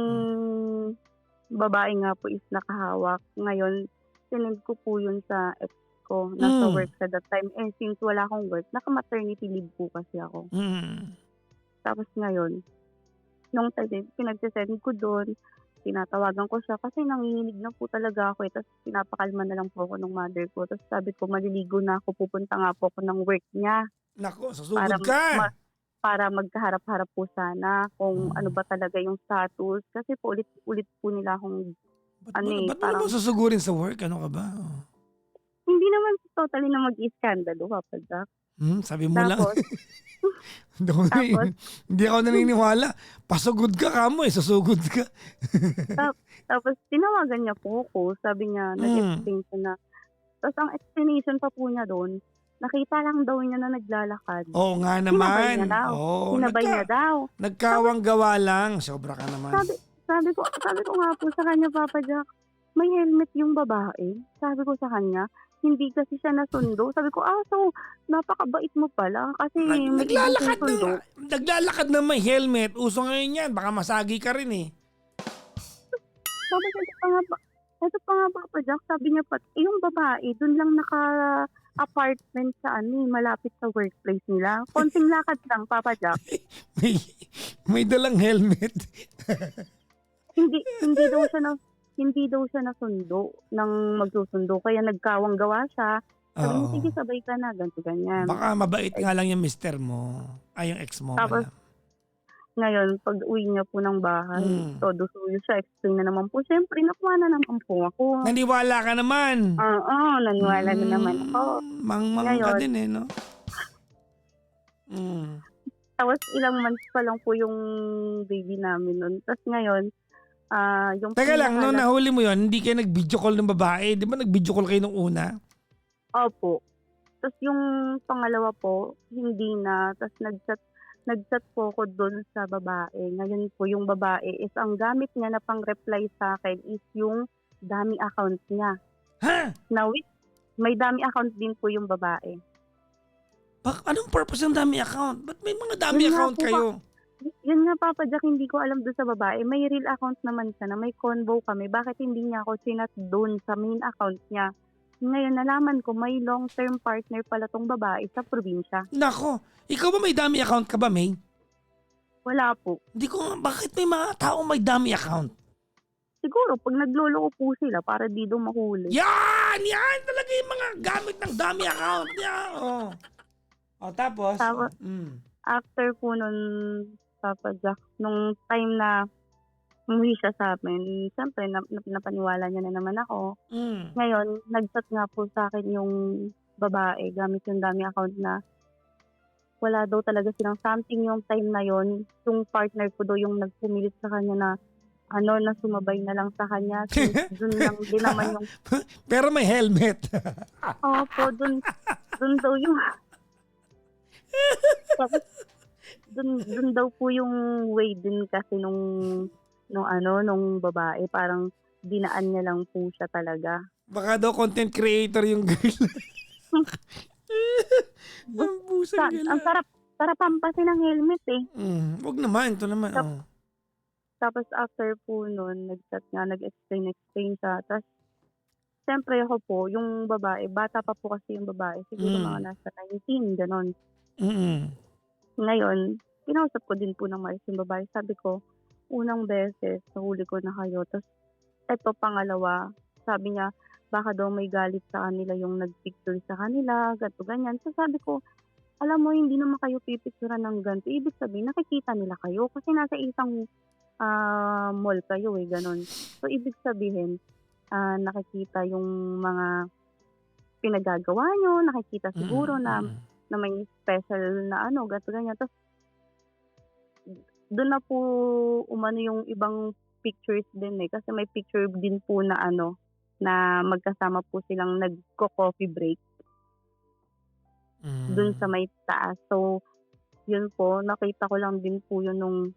babae nga po is nakahawak. Ngayon, sinend ko po yun sa ex ko. Nasa work sa that time. And since wala akong work, naka-maternity leave po kasi ako. Tapos ngayon, nung pinag-send ko doon, tinatawagan ko siya kasi nanginginig na po talaga ako. Tapos pinapakalma na lang po ako ng mother ko. Tapos sabi ko, maliligo na ako. Pupunta nga po ako ng work niya. Nako, susugod ka! Para magkaharap-harap po sana kung ano ba talaga yung status. Kasi po ulit po nila akong Ba't mo susugurin sa work? Ano ka ba? Hindi naman totally na mag-iskandalo, Papa Jack. Sabi mo tapos, lang. Hindi ako naniniwala. Pasugod ka kamo susugod ka. Tapos tinawagan niya po ako. Sabi niya, nag-explain siya na. Tapos ang explanation pa po niya doon, nakita lang daw niya na naglalakad. Oo nga naman. Sinabay niya daw. Nagkawang gawa lang. Sobra ka naman. Sabi ko nga po sa kanya, Papa Jack, may helmet yung babae. Sabi ko sa kanya, hindi kasi siya nasundo. Sabi ko, so, napakabait mo pala. Kasi naglalakad na may helmet. Uso ngayon yan. Baka masagi ka rin eh. Sabi ito pa nga, Papa Jack, sabi niya pa, yung babae, dun lang naka-apartment sa malapit sa workplace nila. Konting lakad lang, Papa Jack. may dalang helmet. hindi hindi daw siya nasundo ng magsusundo. Kaya nagkawang gawa siya. Sabi niya, Oo. sige, sabay ka na, ganito, ganyan. Baka mabait nga lang yung mister mo. Ay, yung ex mo Tapos, pala. ngayon, pag uwi niya po ng bahay, todo suyo siya, explain na naman po. Siyempre, nakuha na naman po ako. Naniwala ka naman. Oo, naniwala na naman ako. Mang-mang ka Ngayon, din eh, no? tapos ilang months pa lang po yung baby namin nun. Tapos ngayon, yung Teka lang, nung pinaka- nahuli mo yon, hindi kayo nag-video call ng babae. Di ba nag-video call kayo nung una? Opo. Tapos yung pangalawa po, hindi na. Tapos nag-chat po ako doon sa babae. Ngayon po yung babae is ang gamit niya na pang-reply sa akin is yung dummy account niya. Ha? Now, may dummy account din po yung babae. Anong purpose ng dummy account? Ba't may mga dummy Yun nga account po, kayo? Yun nga, Papa Jack, hindi ko alam doon sa babae. May real account naman siya na may convo kami. Bakit hindi niya ako sinat doon sa main account niya? Ngayon, nalaman ko may long-term partner pala tong babae sa probinsya. Nako, ikaw ba may dummy account ka ba, May? Wala po. Hindi ko, bakit may mga taong may dummy account? Siguro, pag nagloloko po sila para di daw mahuli. Yan! Yan talaga yung mga gamit ng dummy account. Yan, oh. O, tapos? After po nun, Papa Jack, nung time na umuwi siya sa amin, siyempre, napaniwala niya na naman ako. Ngayon, nag-chat nga po sa akin yung babae gamit yung dummy account na wala daw talaga silang something yung time na yon. Yung partner ko daw yung nagpumilit sa kanya na na sumabay na lang sa kanya. Doon lang din naman yung... Pero may helmet. Opo, doon daw yung... Tapos, doon daw po yung way din kasi nung babae. Parang dinaan niya lang po siya talaga. Baka daw content creator yung girl. Ang busang gala. Ang sarap pampasin ng helmet eh. Wag naman, ito naman. Tapos after po nun, nag-chat nga, nag-explain siya. Tapos, siyempre ako po, yung babae, bata pa po kasi yung babae. Siguro mga nasa 19, ganon. Ngayon, kinausap ko din po ng maayos yung babae. Sabi ko, unang beses, nahuli ko na kayo. Tapos, eto pangalawa, sabi niya, baka daw may galit sa kanila yung nag-picture sa kanila, ganito, ganyan. So sabi ko, alam mo, hindi naman kayo pipicturean ng ganito. Ibig sabihin, nakikita nila kayo kasi nasa isang mall kayo eh, ganon. So, ibig sabihin, nakikita yung mga pinagagawa nyo, nakikita siguro na may special na ganito, ganyan. Tapos, doon na po umano yung ibang pictures din eh. Kasi may picture din po na na magkasama po silang nagko-coffee break. Doon sa may taas. So, yun po, nakita ko lang din po yun nung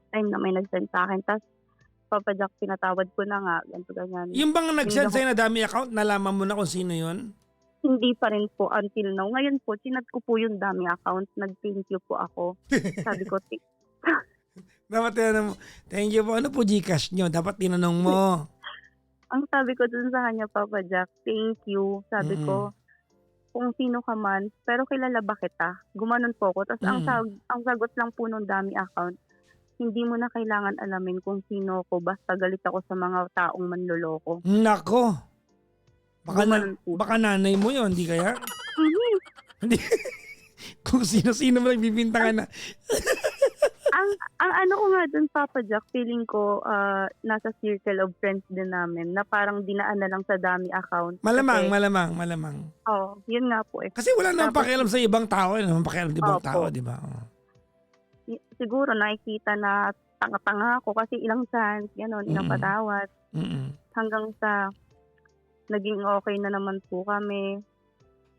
time na may nag-send sa akin. Tapos, Papa Jack, pinatawad ko na nga, ganito, ganyan. Yung bang nag-send sa'yo na dummy account, nalaman mo na kung sino yun? Hindi pa rin po until now. Ngayon po, sinat ko po yung dummy account. Nag-thank you po ako. Sabi ko, dapat tinanong mo, thank you po. Ano po Gcash nyo? Dapat tinanong mo. Ang sabi ko dun sa kanya, Papa Jack, thank you. Sabi ko, kung sino ka man, pero kilala ba kita? Gumanon po ako. Tapos ang sagot lang po ng dummy account, hindi mo na kailangan alamin kung sino ako, basta galit ako sa mga taong manloloko. Nako. Baka nanay mo yun, di kaya? Hindi. Kung sino-sino mo nagbibintangan na. ang ano ko nga dun, Papa Jack, feeling ko nasa circle of friends din namin na parang dinaan na lang sa dummy account. Malamang. Oo, yun nga po eh. Kasi wala namang pakialam sa ibang tao. Wala namang pakialam sa ibang tao, di ba? Siguro nakikita na tanga-tanga ako kasi ilang chance, gano'n, ilang patawad. Hanggang sa naging okay na naman po kami.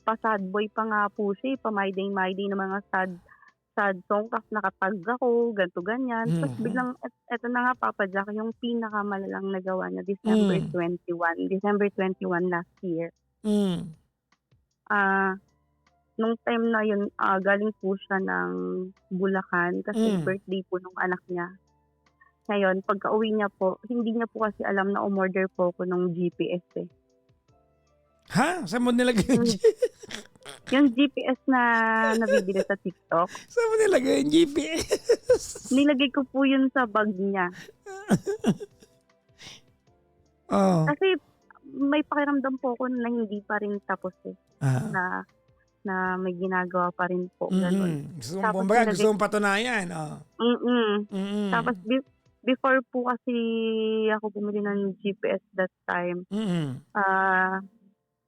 Pa-sad boy pa nga po siya, pa-my-day na mga sad song, tapos nakatag ako, ganito, ganyan. Tapos biglang, eto na nga, Papa Jack, yung pinakamalalang nagawa niya, December 21 last year. Nung time na yun, galing po siya ng Bulacan kasi birthday po nung anak niya. Ngayon, pagka-uwi niya po, hindi niya po kasi alam na umorder po ako ng GPS eh. Ha? Saan mo nilagay yung Yung GPS na nabibili sa TikTok. Saan mo nilagay yung GPS? Nilagay ko po yun sa bag niya. Oo. Kasi may pakiramdam po ako na hindi pa rin tapos eh. Ah. Na na may ginagawa pa rin po, gano'n. Tapos Kumbaga nilagay gusto mong patunayan, oo. mm. Tapos Mm. before po kasi ako bumili ng GPS that time, Mm. ah,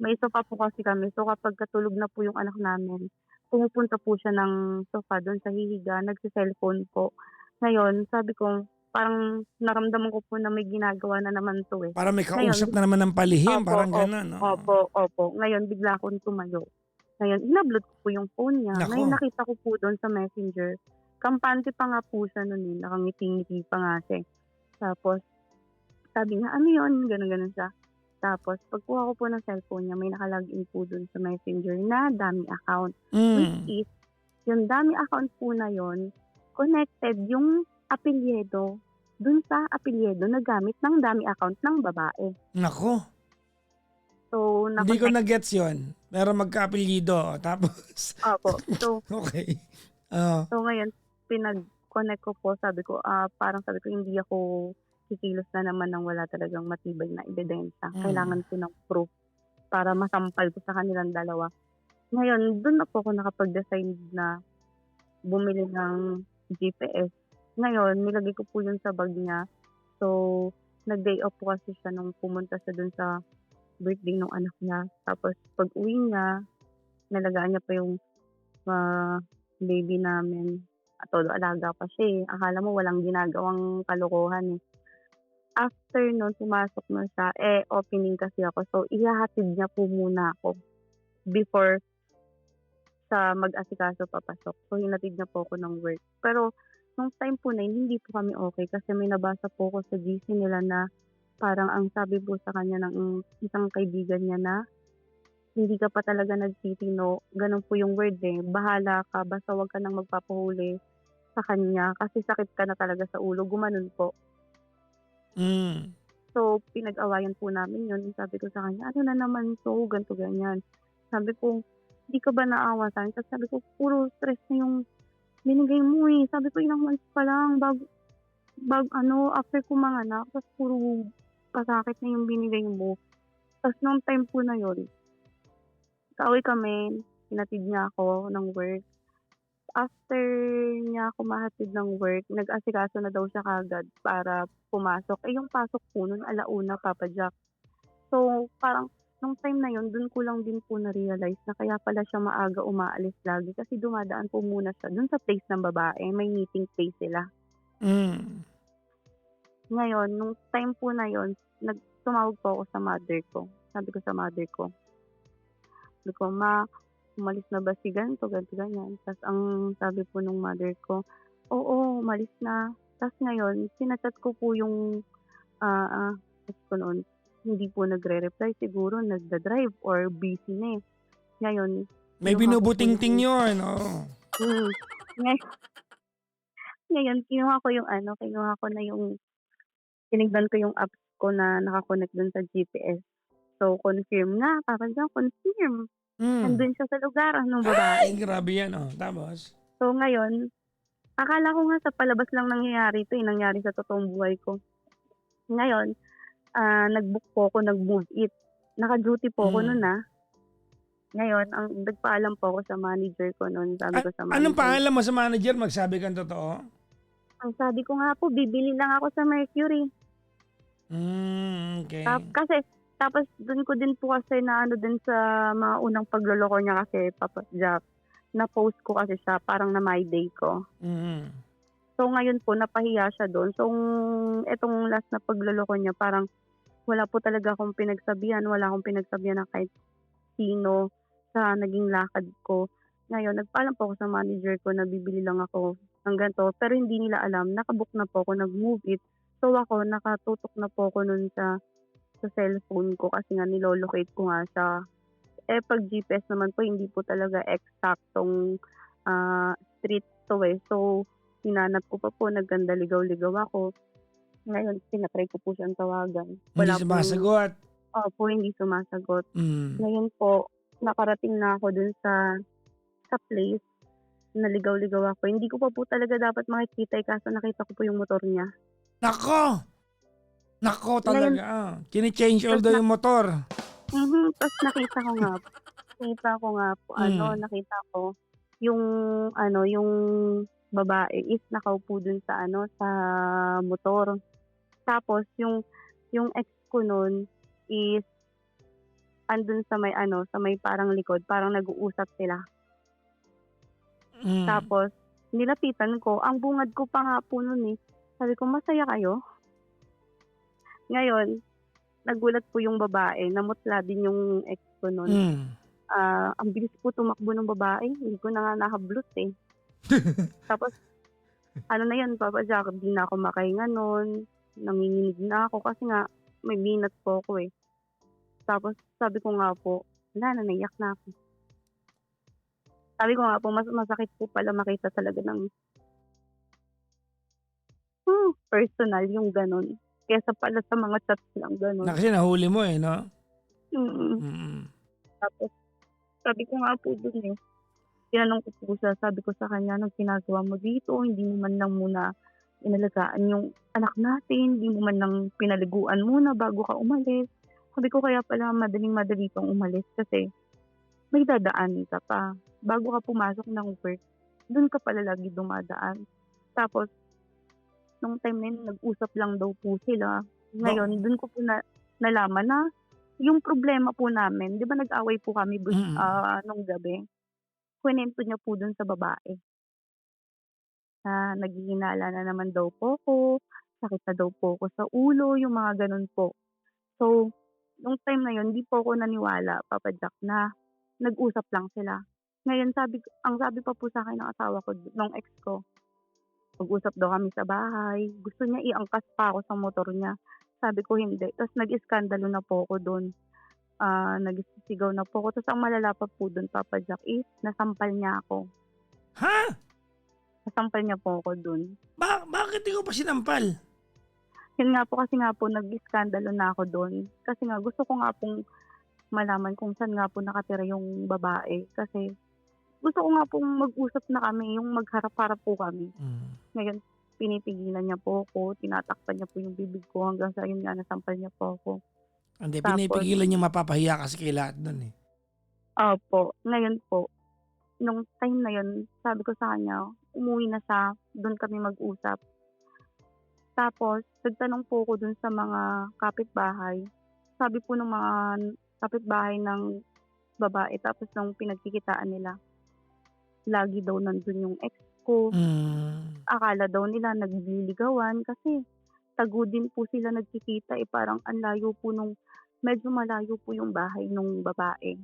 may sofa po kasi kami. So kapag katulog na po yung anak namin, pumupunta po siya ng sofa do'n sa hihiga, nagse-cellphone po. Ngayon sabi ko, parang naramdaman ko po na may ginagawa na naman 'to, eh. Parang may Ngayon kausap na naman ng palihim, opo, parang gano'n, oo. opo. Ngayon bigla akong tumayo. Ngayon hinablot ko po yung phone niya. Naku. Ngayon nakita ko po do'n sa Messenger, kampante pa nga po siya no'n, eh, nakangiti-ngiti pa nga siya, eh. Tapos sabi niya, "Ano 'yun?" Gano'n siya. Tapos pagkuha ko po ng cellphone niya, may naka-login po do'n sa Messenger na dummy account. Which Hmm. is, yung dummy account po na 'yun, connected yung apelyido do'n sa apelyido na gamit ng dummy account ng babae. Naku, So hindi ko na-connect na-gets 'yun, pero magkaapelyido, tapos opo. So okey. Oo. So ngayon pinag-connect ko po sabi ko, parang sabi ko hindi ako kikilos na naman ng wala talagang matibay na ebidensya. Hmm. Kailangan ko ng proof para masampal ko sa kanilang dalawa. Ngayon dun na po ako nakapag-decide na bumili ng GPS. Ngayon nilagay ko po yun sa bag niya. So nag-day off po kasi siya nung pumunta siya dun sa birthday nung anak niya. Tapos pag-uwi niya, inalagaan niya pa yung, baby namin. Todo alaga pa siya, eh. Akala mo walang ginagawang kalokohan, eh. After nun pumasok na siya, eh, opening kasi ako. So ihahatid niya po muna ako before sa mag-asikaso papasok. So hinatid niya po ako ng work. Pero nung time po na yun, hindi po kami okey kasi may nabasa po ako sa GC nila na parang ang sabi po sa kanya ng isang kaibigan niya na, "Hindi ka pa talaga nagtitino." Gano'n po yung word, eh, "Bahala ka basta wag ka ng magpapahuli sa kanya kasi sakit ka na talaga sa ulo." Gumanon po. Hmm. So pinag-awayan po namin yun. Sabi ko sa kanya, "Ano na naman 'to, ganito, ganyan." Sabi ko, "Di ka ba naawa sa'kin?" Tapos sabi ko, "Puro stress na yung binigay mo, eh." Sabi ko, "Ilang months pa lang ano, after ko manganak ta's puro pasakit na yung binigay mo." Ta's nung time po na yun, kaaway kami, hinatid niya ako ng work. After niya ako mahatid ng work, nag-asikaso na daw siya kaagad para pumasok. Eh, yung pasok po nun 1:00 Papa Jack. So, parang nung time na yun, dun ko lang din po na-realize na kaya pala siya maaga umaalis lagi kasi dumadaan po muna siya dun sa place ng babae, may meeting place sila. Hmm. Ngayon, nung time po na yun, tumawag po ako sa mother ko. Sabi ko sa mother ko, sabi ko, "Ma, umalis na ba si ganito, ganito, ganyan." Ta's ang sabi po nung mother ko, "Oo, umalis na." Ta's ngayon china-chat ko po yung, ex ko noon, hindi po nagre-reply, siguro nagda-drive or busy na, eh. Ngayon May kinuha ko po binubutingting yung 'yun, oo. mm, ngay ngayon kinuha ko na yung tinignan ko yung apps ko na naka-connect dun sa GPS. So confirm nga, parang daw confirm, Hmm. nandun siya sa lugar nung Ay, babae. grabe 'yan, oh, tapos? So ngayon, akala ko nga sa palabas lang nangyayari 'to, eh, nangyari sa totoong buhay ko. Ngayon, nag-book po ako, nag-Move It. Naka-duty po ako nun, Hmm. Ngayon ang nagpaalam po ako sa manager ko nun, sabi ko sa Anong manager, pangalan mo sa manager, magsabi kang totoo? ang sabi ko nga po bibili lang ako sa Mercury. Hmm, okey. Kasi tapos dun ko din po kasi naano din sa mga unang pagloloko niya kasi Papa Jack, na-post ko kasi siya parang na my day ko. Mm. So ngayon po napahiya siya dun. So etong last na pagloloko niya parang wala po talaga akong pinagsabihan, wala akong pinagsabihan ng kahit sino sa naging lakad ko. Ngayon nagpaalam po ako sa manager ko na bibili lang ako ng ganito, pero hindi nila alam naka-book na po ako, nag-Move It. So ako nakatutok na po ako nun sa cellphone ko kasi nga nilo-locate ko nga siya. Eh, 'pag GPS naman po hindi po talaga eksaktong, street 'to, eh. So hinanap ko pa po, nagganda-ligaw-ligaw ako. Ngayon tina-try ko po siyang tawagan, Hindi wala pong sumasagot? opo, hindi sumasagot. Hmm. Ngayon po nakarating na ako dun sa place, naligaw-ligaw ako. Hindi ko pa po talaga dapat makikita, eh, kaso nakita ko po yung motor niya. Naku! Nako Ngayon, talaga. Chine-change oil tas daw na, yung motor. tas Mm. nakita ko yung yung babae is nakaupo dun sa sa motor. Tapos yung ex ko nun is andun sa may sa may parang likod, parang nag-uusap sila. Mm. Tapos nilapitan ko, ang bungad ko pa nga po nun, eh. Sabi ko, "Masaya kayo?" Ngayon, nagulat po yung babae, namutla din yung ex ko nun. Mm. Ang bilis po tumakbo ng babae, hindi ko na nga nahablot, eh. Tapos ano na yun, Papa Jack, di na ako makahinga nun, nanginginig na ako kasi nga may binat po ako, eh. Tapos sabi ko nga po, wala na, naiyak na ako. Sabi ko nga po, mas masakit po pala makita talaga ng personal yung gano'n, kaysa pala sa mga chats lang Na gano'n. kasi nahuli mo eh, no? Mm. Mm. Tapos sabi ko nga po dun, eh, tinanong ko po siya, sabi ko sa kanya, "Anong ginagawa mo dito? Hindi mo man lang muna inalagaan yung anak natin, hindi mo man lang pinaliguan muna bago ka umalis." Sabi ko, "Kaya pala madaling-madali kang umalis kasi may dadaanan ka pa. Bago ka pumasok ng work, dun ka pala lagi dumadaan." Tapos nung time na yun nag-usap lang daw po sila. Ba Ngayon dun ko po nalaman na yung problema po namin, 'di ba nag-away po kami mm. nung gabi, kinuwento niya po dun sa babae na nanghihinala na naman daw po ako, sakit na daw po ako sa ulo, yung mga gano'n po. So, nung time na yun 'di po ako naniwala, Papa Jack, na nag-usap lang sila. Ngayon ang sabi pa po sa'kin ng asawa ko nung ex ko, mag-usap daw kami sa bahay, gusto niya iangkas pa ako sa motor niya. Sabi ko hindi, ta's nag-iskandalo na po ako dun, nagsisigaw na po ako, ta's ang malala pa po dun, Papa Jack, is Ha? nasampal niya po ako dun. Bakit di ko pa sinampal? Yun nga po, kasi nga po nag-iskandalo na ako dun, kasi nga gusto ko nga pong malaman kung saan nga po nakatira yung babae, kasi gusto ko nga pong mag-usap na kami, yung magharap-harap po kami. Mm. Ngayon pinipigilan niya po ako, tinatakpan niya po yung bibig ko hanggang sa yun nga nasampal niya po ako. Hindi, Tapos pinipigilan niya mapapahiya kasi kay lahat dun eh. opo, ngayon po, nung time na yun sabi ko sa kanya, umuwi na siya, dun kami mag-usap. Tapos nagtanong po ako dun sa mga kapitbahay, sabi po nung mga kapitbahay ng babae tapos nung pinagkikitaan nila, lagi daw nandun yung ex ko. Hmm. Akala daw nila nagliligawan kasi tago din po sila nagkikita, eh, parang ang layo po medyo malayo po yung bahay nung babae,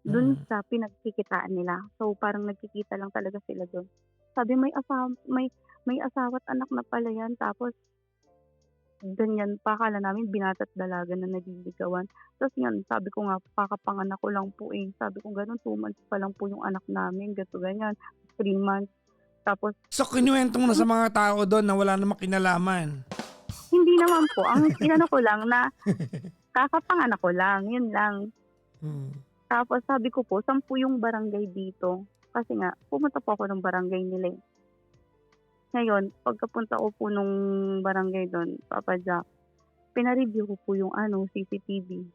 dun Mm. sa pinagkikitaan nila. So, parang nagkikita lang talaga sila dun. Sabi may asawa't anak na pala yan, tapos ganyan pa, akala namin binata't dalaga na nagliligawan. Ta's yun, sabi ko nga kakapanganak ko lang po, eh, sabi ko gano'n, 2 months pa lang po yung anak namin, ganito ganyan, 3 months. Tapos So kinuwento mo na sa mga tao dun na wala namang kinalaman? hindi naman po, ang inano ko lang na kakapanganak ko lang, yun lang. Hmm. Tapos sabi ko po, 10 yung barangay dito, kasi nga pumunta po ako ng barangay nila, eh. Ngayon pagkapunta ko po nung barangay dun, Papa Jack, pina-review ko po yung CCTV.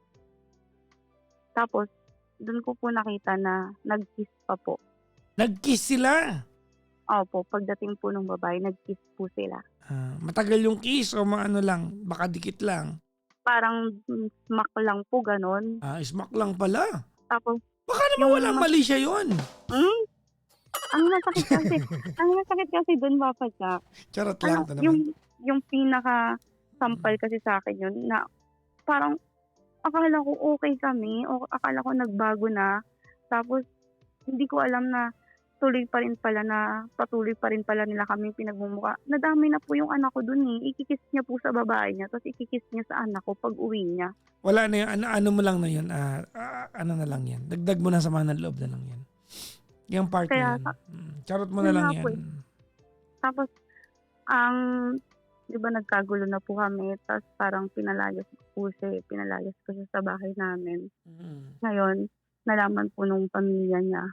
Tapos dun ko po nakita na nag-kiss pa po. Nag-kiss sila? Opo, pagdating po nung babae nag-kiss po sila. Matagal yung kiss o mga ano lang, baka dikit lang? Parang smack lang po gano'n. Smack lang pala. Tapos Baka naman yung walang mali siya yun. hmm, ang masakit kasi dun, Papa Jack, Charot lang, ito naman. yung pinakasampal kasi sa'kin yun na parang akala ko okey kami o akala ko nagbago na, tapos hindi ko alam na patuloy pa rin pala nila kaming pinagmumukha. Nadamay na po yung anak ko dun, eh, iki-kiss niya po sa babae niya tapos iki-kiss niya sa anak ko pag-uwi niya. Wala na yun, ano mo lang na yun, ano na lang yan, dagdag mo na sama ng loob na lang yan. Yung part Kaya na yan. Charot mo na yun lang nga yan. po, eh. Tapos ang 'di ba nagkagulo na po kami tapos parang pinalayas ko siya sa bahay namin. Mm. Ngayon nalaman po nung pamilya niya.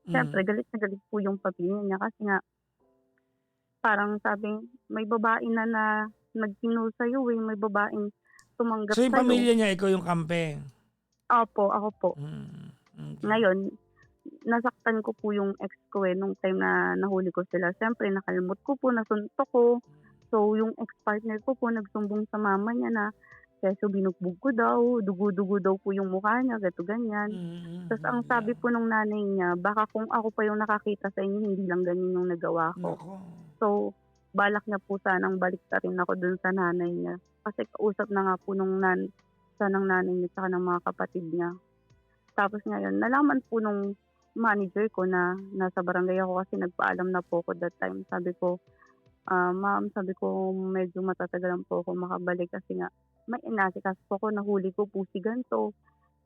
Mm. Siyempre galit na galit po yung pamilya niya kasi nga parang sabi may babae na nagtinol sa'yo eh, may babaeng tumanggap So yung sa'yo. pamilya niya, ikaw yung kampe. Opo, ako po. Okay. Ngayon, nasaktan ko po yung ex ko eh, nung time na nahuli ko sila. Siyempre, nakalimot ko po, nasuntok ko. So, yung ex-partner ko po, nagsumbong sa mama niya na, keso binugbog ko daw, dugo-dugo daw po yung mukha niya, gato ganyan. Tapos ang sabi po nung nanay niya, baka kung ako pa yung nakakita sa inyo, hindi lang ganyan yung nagawa ko. Nako. So, balak niya po sanang baliktarin ako dun sa nanay niya. Kasi kausap na nga po nung sanang nanay niya tsaka ng mga kapatid niya. Tapos ngayon, nalaman po nung manager ko na nasa barangay ako kasi nagpaalam na po ako that time. Sabi ko, ma'am, sabi ko medyo matatagalan po ako makabalik kasi nga may inasikas po ako, nahuli ko po si ganito.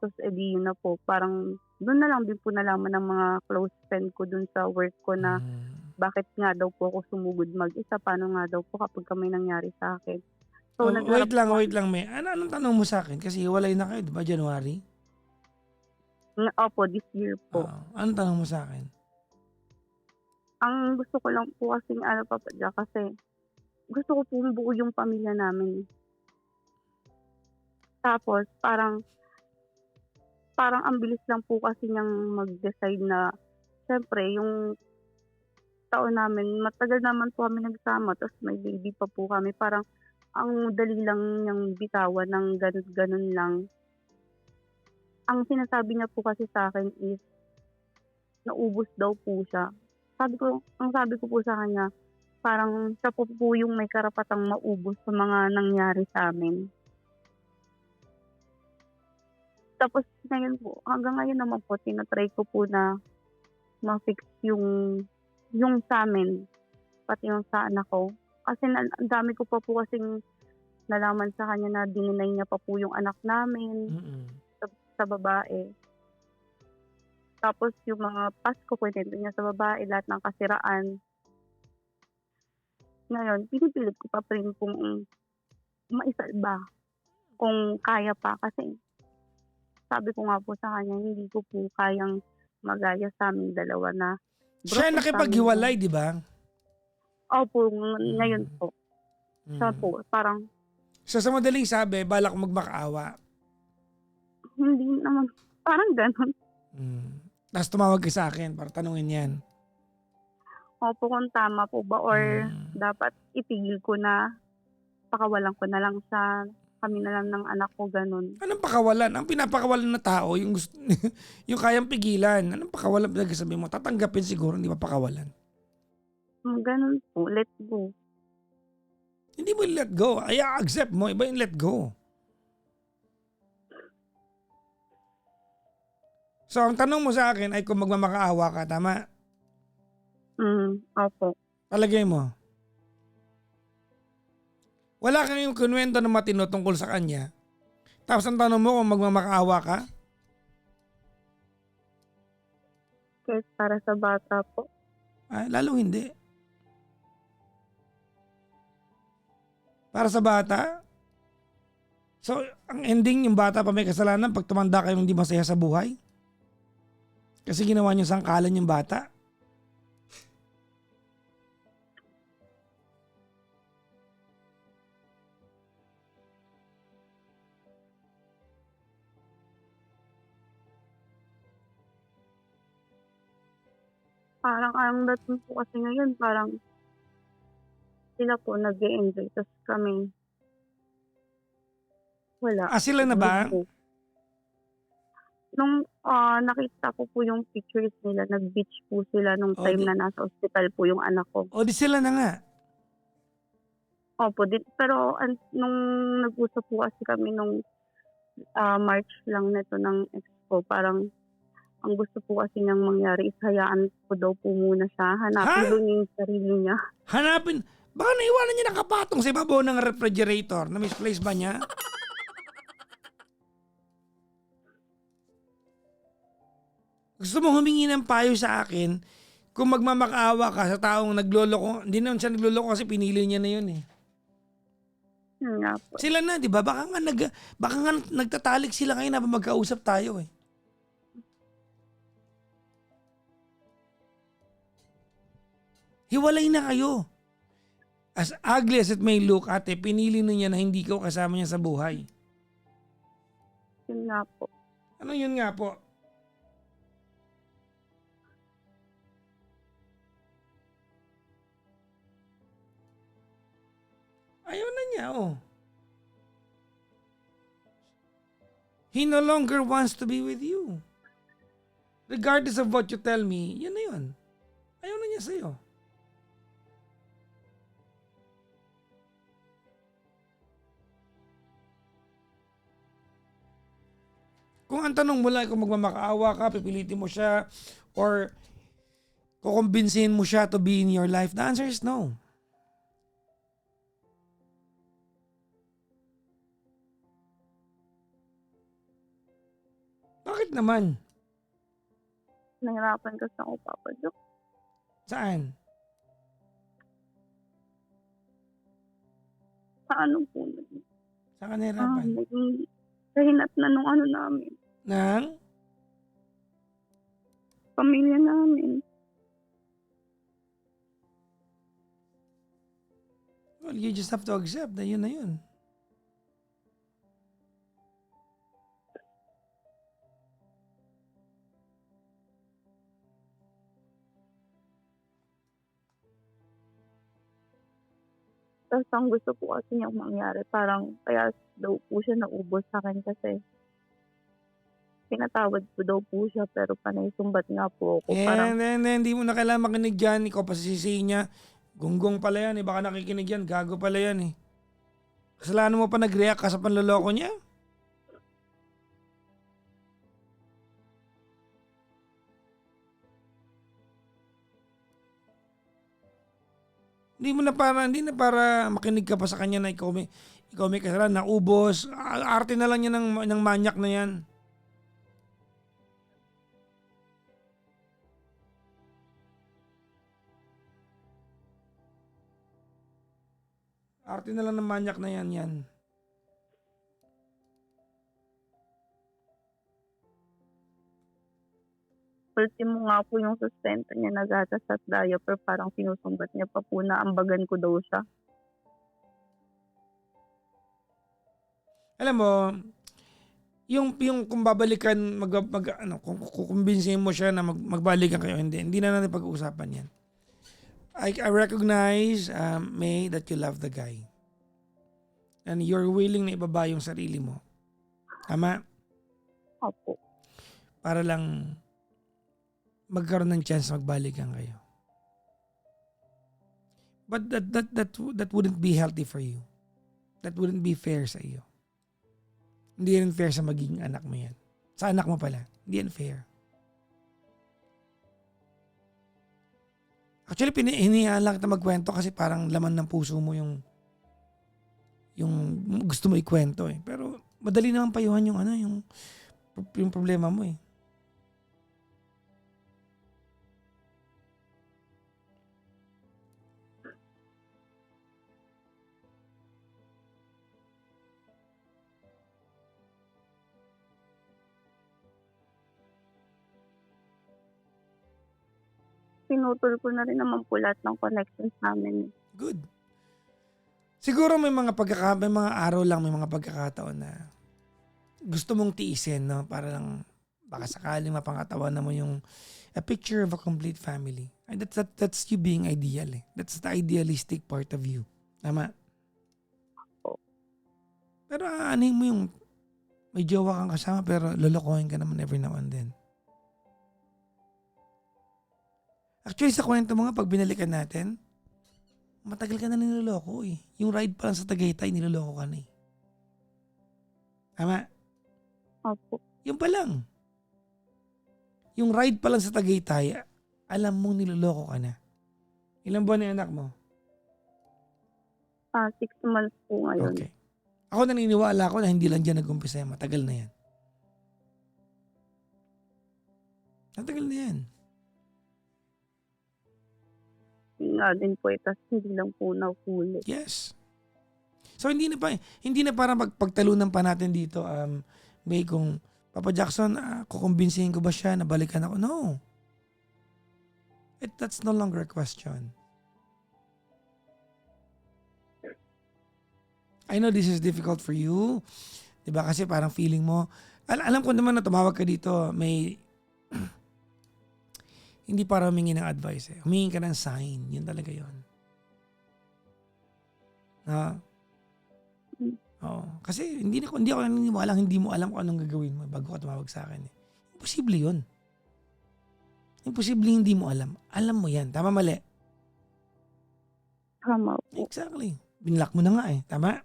Tapos edi yun na po, parang doon na lang din po nalaman ng mga close friend ko dun sa work ko na bakit nga daw po ako sumugod mag-isa, paano nga daw po kapag may nangyari sa akin. So, wait lang, may. Anong tanong mo sa akin? Kasi hiwalay na kayo, di ba, January? Opo, this year po. Anong tanong mo sa akin? Ang gusto ko lang po kasing Papadya, kasi gusto ko po buo yung pamilya namin. Tapos parang ang bilis lang po kasi niyang mag-decide na siyempre yung taon namin, matagal naman po kami nagsama, tapos may baby pa po kami. Parang ang dali lang niyang bitawan ng ganun lang. Ang sinasabi niya po kasi sa akin is naubos daw po siya. Ang sabi ko po sa kanya, parang siya po yung may karapatang maubos sa mga nangyari sa amin. Tapos ngayon po, hanggang ngayon naman po, tinatry ko po na ma-fix yung sa amin, pati yung sa anak ko. Kasi ang dami ko pa po kasing nalaman sa kanya na dininay niya pa po yung anak namin sa babae. Tapos yung mga past ko, kwento niya sa babae, lahat ng kasiraan. Ngayon, pinipilit ko pa rin kung maisalba, kung kaya pa. Kasi sabi ko nga po sa kanya, hindi ko po kayang magaya sa aming dalawa na siya nakipaghiwalay, di ba? Opo, ngayon po. Siya po, parang So sa madaling sabi, balak magmakaawa. hindi naman, parang ganun. Tapos tumawag ka sa akin para tanungin yan. Opo, kung tama po ba or dapat itigil ko na, pakawalan ko na lang sa kami na lang ng anak ko, ganun. Anong pakawalan? Ang pinapakawalan na tao, yung gusto, yung kayang pigilan. Anong pakawalan pinag sabi mo? Tatanggapin siguro, hindi pa pakawalan. Ganun po, let go. Hindi mo let go. Ay, accept mo. Iba yung let go. So, ang tanong mo sa akin ay kung magmamakaawa ka, tama? Opo. Palagay mo. Wala kang yung kunwento na matino tungkol sa kanya. Tapos ang tanong mo kung magmamakaawa ka? Kasi para sa bata po. Ay, lalong hindi. Para sa bata? So, ang ending, yung bata pa may kasalanan pag tumanda kayong hindi masaya sa buhay? Kasi ginawa niyo sangkalan yung bata? Parang ang dating po kasi ngayon, parang sila po nag-e-enjoy. Tapos kami, wala. Sila na ba? Nung nakita ko po yung pictures nila, nag-beach po sila nung time na nasa ospital po yung anak ko. O di sila na nga. Opo, pero nung nag-usap po kasi kami nung March lang nito ng ex ko, parang ang gusto po kasi niyang mangyari is hayaan ko daw po muna siya. Hanapin doon yung sarili niya. Hanapin? Baka naiwanan niya nakapatong sa ibabaw ng refrigerator. Na-misplace ba niya? Gusto mo humingi ng payo sa akin kung magmamakaawa ka sa taong nagloloko. Hindi naman siya nagloloko kasi pinili niya na yun eh. Nga po. Sila na, di ba? Baka nga nagtatalik sila ngayon na magkausap tayo eh. Hiwalay na kayo. As ugly as it may look, ate, pinili na niya na hindi ka kasama niya sa buhay. Yun nga po. Ano yun nga po? Ayaw na niya, oh. He no longer wants to be with you. Regardless of what you tell me, yun na yun. Ayaw na niya sa'yo. Kung ang tanong mo lang kung magmamakaawa ka, pipilitin mo siya, or kukumbinsihin mo siya to be in your life, the answer is no. Bakit naman? Nahirapan kasi ako, Papa Joe. Saan? Sa ano po? Saan ka nahirapan? Naging kahinat na nung ano namin. Nang? Pamilya namin. Well, you just have to accept na yun na yun. Tapos ang gusto po kasi niyang mangyari, parang kaya daw po siya naubos sa akin kasi pinatawad ko daw po siya pero panay sumbat nga po ako. Parang Hindi mo na kailangan makinig dyan. Ikaw pa sisisihin niya. Gunggong pala yan eh. Baka nakikinig yan. Gago pala yan eh. Kasalanan mo pa nag-react ka sa panloloko niya? Hindi na para makinig ka pa sa kanya na ikaw may kasalanan, naubos. Arte na lang yan ng manyak na yan. Arte na lang ng manyak na yan. ultimo nga po yung sustento niya na gatas at diaper, parang sinusumbat niya pa po na ambagan ko daw siya. Alam mo, yung kung babalikan, kung kukumbinsihin mo siya na magbalikan kayo, hindi na natin pag-uusapan yan. I recognize, May, that you love the guy. And you're willing na ibaba yung sarili mo. Tama? Opo. Para lang magkaroon ng chance magbalikan kayo. But that wouldn't be healthy for you. That wouldn't be fair sa iyo. Hindi rin fair sa magiging anak mo yan. Sa anak mo pala. Hindi yan fair. Actually, hinihayaan lang kita magkwento kasi parang laman ng puso mo yung gusto mo ikwento eh. Pero madali naman payuhan yung problema mo eh. Pinutol ko na rin naman po lahat ng connections namin. Good. Siguro may mga araw lang, may mga pagkakataon na gusto mong tiisin, no? Para lang baka sakaling mapangatawan na mo yung a picture of a complete family. And that's you being ideal eh. That's the idealistic part of you. Tama? Pero aanin mo yung may jowa kang kasama pero lolokohin ka naman every now and then. Actually, sa kwento mo nga, pag binalikan natin, matagal ka na niloloko eh. Yung ride pa lang sa Tagaytay, niloloko ka na eh. Tama? Opo. Yung pa lang. Yung ride pa lang sa Tagaytay, alam mong niloloko ka na. Ilang buwan na anak mo? 6 months po ngayon. Okay. Ako naniniwala ko na hindi lang dyan nag-umpisa yan. Matagal na yan. Matagal na yan. Nga din po tas hindi lang po nahuli. Yes. So hindi na para pagtalunan pa natin dito May kung Papa Jackson kukumbinsihin ko ba siya na balikan ako? No. That's no longer a question. I know this is difficult for you. Diba? Kasi parang feeling mo, alam ko naman na tumawag ka dito, may, hindi para humingi ng advice eh. Humingi ka ng sign. Yun talaga yun. Na, oo. Kasi hindi ako naniniwala, hindi mo alam kung anong gagawin mo bago ka tumawag sa akin eh. Imposible yun. Imposible hindi mo alam. Alam mo yan. Tama, mali? Tama po. Exactly. Binlock mo na nga eh. Tama?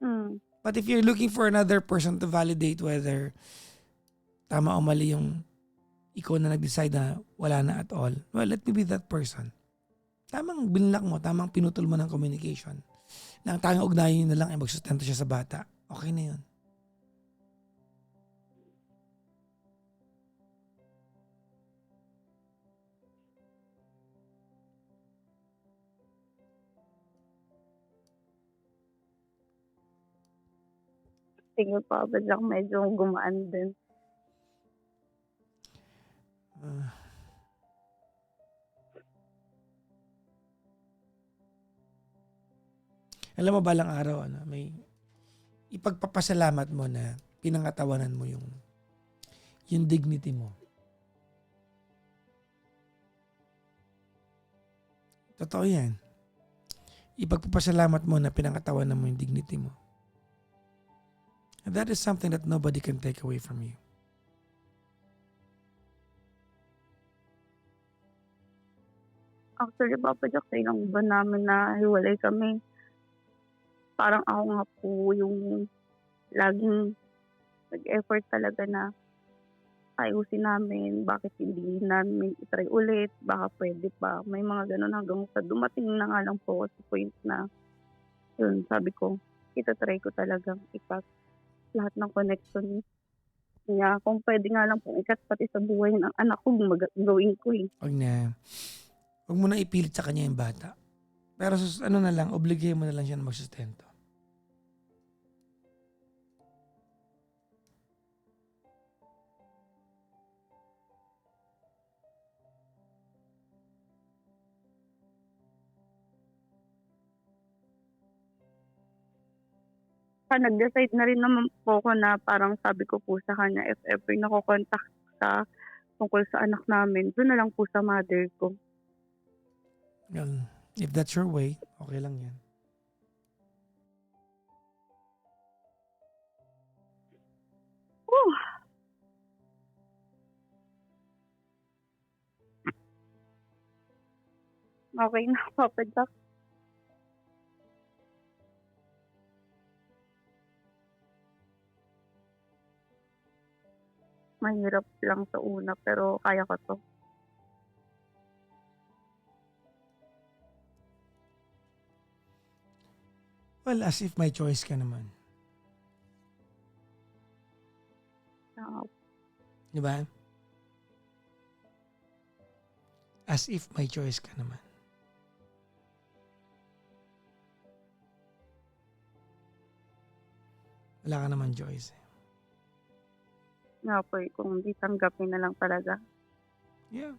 Mm. But if you're looking for another person to validate whether tama o mali yung ikaw na nag-decide na wala na at all, well, let me be that person. Tamang binlock mo, tamang pinutol mo ng communication. Na ang tanging ugnayan na lang ay magsustento siya sa bata. Okay na yun. Sige po, Papa Jack, medyo gumaan din. Alam mo balang araw, may ipagpapasalamat mo na pinangatawanan mo yung dignity mo. Totoo yan. Ipagpapasalamat mo na pinangatawanan mo yung dignity mo. And that is something that nobody can take away from you. Actually, Papa Jack, sa ilang buwan namin na hiwalay kami, parang ako nga po yung laging nag-effort talaga na ayusin namin, bakit hindi namin itry ulit, baka pwede pa. May mga ganun hanggang sa dumating na nga lang po sa point na yun, sabi ko, itatry ko talagang ikat lahat ng connection niya. Kung pwede nga lang po ikat pati sa buhay ng anak ko, gawin ko eh. Huwag na. Huwag mo na ipilit sa kanya yung bata. Pero ano na lang, obligay mo na lang siya na magsustento. Nag-decide na rin naman po ako na parang sabi ko po sa kanya, if ever nakokontakt sa tungkol sa anak namin, doon na lang po sa mother ko. Well, if that's your way, okay lang yan. Whew. Okay na, Papa Jack. Mahirap lang sa una pero kaya ko to. Well, as if may choice ka naman. Di ba? As if may choice ka naman. Wala ka naman choice. Nga po kung di tanggapin na lang talaga. Yeah.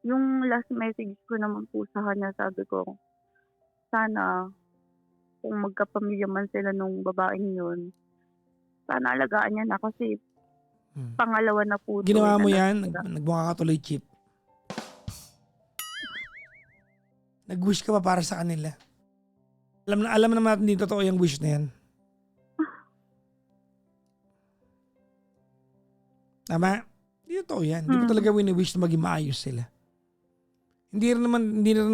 Yung last message ko naman po sa kanya, sabi ko, sana kung magkapamilya man sila nung babaeng yun, sana alagaan niya na kasi pangalawa na po. Ginawa mo yan, nagmukha ka tuloy cheap. Nag-wish ka pa para sa kanila. Alam naman natin hindi totoo yung wish na yan. Tama? Hindi totoo yan. Hindi ko talaga wini-wish na maging maayos sila. Hindi rin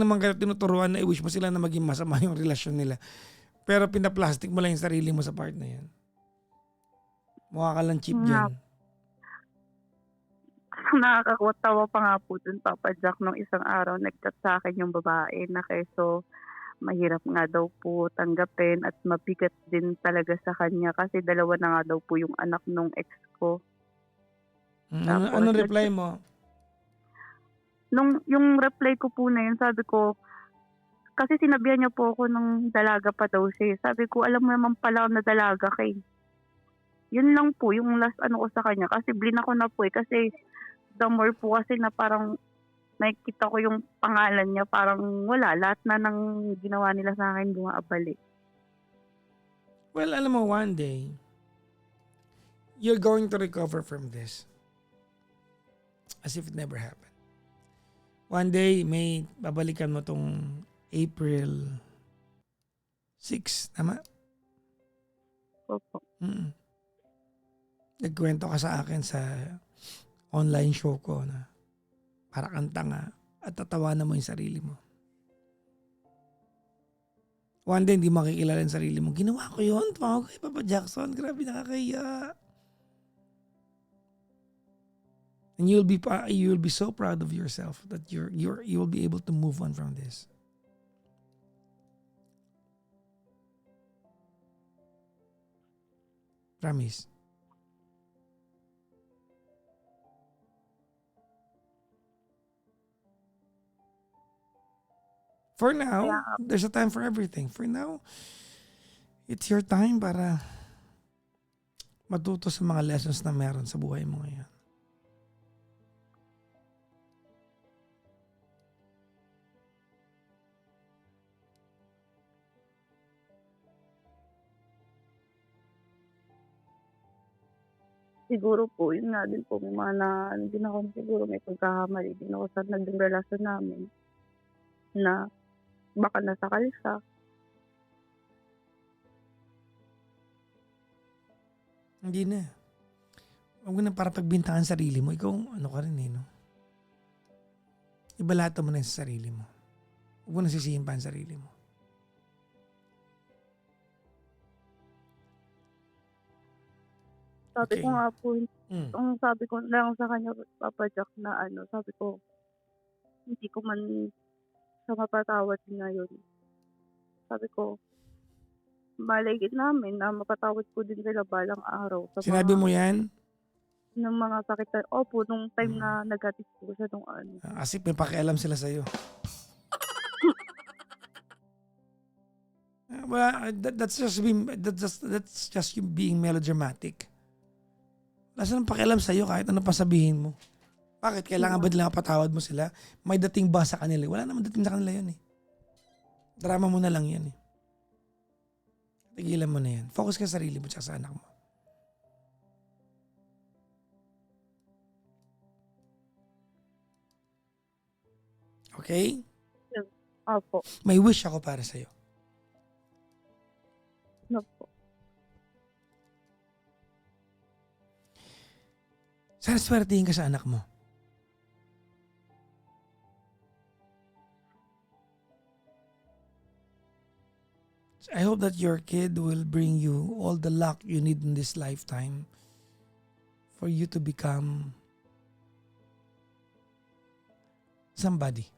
naman kayo tinuturuan na i-wish mo sila na maging masama yung relasyon nila. Pero pinaplastic mo lang yung sarili mo sa part na yan. Mukha ka lang cheap dyan. Nakakatawa pa nga po dun, Papa Jack, nung isang araw nag-chat sa akin yung babae na keso mahirap nga daw po tanggapin at mabigat din talaga sa kanya kasi dalawa na nga daw po yung anak nung ex ko. Anong reply mo? Yung reply ko po na yun, sabi ko, kasi sinabihan niya po ako ng dalaga pa daw siya. Sabi ko, alam mo naman pala na dalaga kay. Yun lang po yung last ko sa kanya kasi blin ako na po kasi the more po kasi na parang nakikita ko yung pangalan niya parang wala, lahat na ng ginawa nila sa akin bumaabalik. Well, alam mo, one day, you're going to recover from this as if it never happened. One day, may babalikan mo tong April 6, tama? Opo. Nagkwento ka sa akin sa online show ko na para kang tanga at tatawanan mo yung sarili mo. One day, hindi makikilala yung sarili mo. Ginawa ko yun. Tumawag kay Papa Jackson. Grabe, nakakaya. And you'll be so proud of yourself that you will be able to move on from this. Promise. For now, there's a time for everything. For now, it's your time para matuto sa mga lessons na meron sa buhay mo ngayon. Siguro po, yun nga din po, may mga hindi na ako siguro may pagkakamali din ako sa naging relasyon namin na baka nasakal siya. Hindi na. Huwag mo na para pagbintangan sarili mo. Ikaw, ano ka rin eh, no? Ibalata mo na sa sarili mo. Huwag mo na sisihin pa ang sarili mo. Sabi Okay. ko nga po, Mm. ang sabi ko lang sa kanya, Papa Jack, na sabi ko, hindi ko man siya mapatawad ngayon. Sabi ko, malay namin na mapatawad ko din sila balang araw. Sa Sinabi mga, mo yan? ng mga sakit. Opo, nung time na naghatis po siya nung Kasi may pakialam sila sa'yo. Well, that's just you being melodramatic. Wala silang pakialam sa'yo kahit ano pa sabihin mo. Bakit? Kailangan ba nila patawad mo sila? May dating ba sa kanila? Wala naman dating sa kanila yun eh. Drama mo na lang yan eh. Tigilan mo na yan. Focus ka sa sarili mo at sa anak mo. Okay? Opo. May wish ako para sa'yo. Opo. Sana swertihin ka sa anak mo. I hope that your kid will bring you all the luck you need in this lifetime for you to become somebody.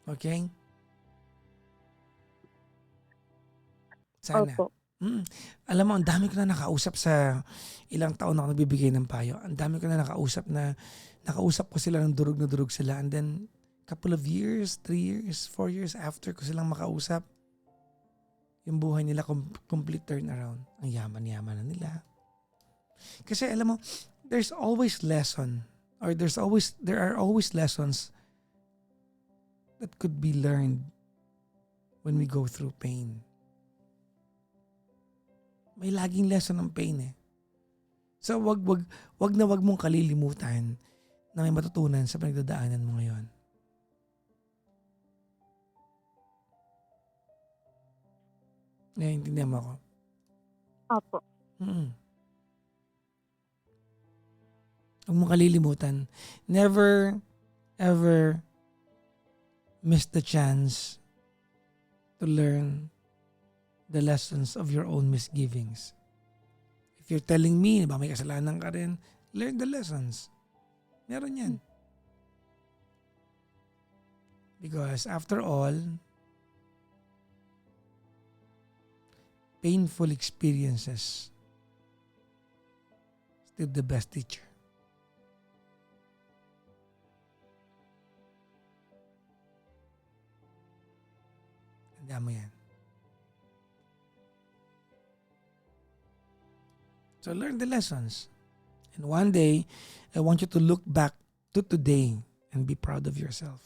Okay? Sana. Opo. Alam mo, ang dami ko na nakausap sa ilang taon na ako nagbibigay ng payo. Ang dami ko na nakausap ko sila ng durog na durog sila. And then, couple of years, 3 years, 4 years after ko silang makausap, yung buhay nila complete turnaround. Ang yaman-yaman na nila. Kasi alam mo, there's always lesson or there are always lessons that could be learned when we go through pain. May laging lesson ng pain eh. So wag mong kalilimutan na may matutunan sa pinagdadaanan mo ngayon. Naiintindihan mo ako? Opo. Huwag mong kalilimutan. Never, ever miss the chance to learn the lessons of your own misgivings. If you're telling me na may kasalanan ka rin, learn the lessons. Meron yan. Because after all, painful experiences still the best teacher. Tandaan mo yan. So learn the lessons. And one day, I want you to look back to today and be proud of yourself.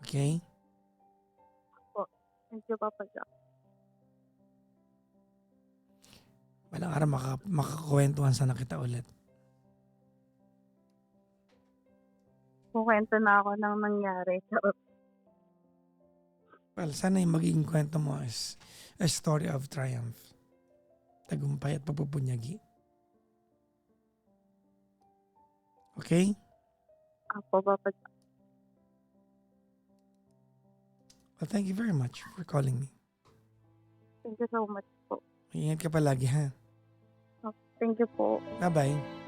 Okay? Thank you, Papa Jack. Walang araw makakakwentuhan sana kita ulit. Kukwento na ako ng nangyari. Well, sana yung magiging kwento mo is a story of triumph. Tagumpay at pagpupunyagi. Okay? Apo, Papa Jack. Well, thank you very much for calling me. Thank you so much po. Ingat ka palagi, ha? Thank you po. Bye-bye.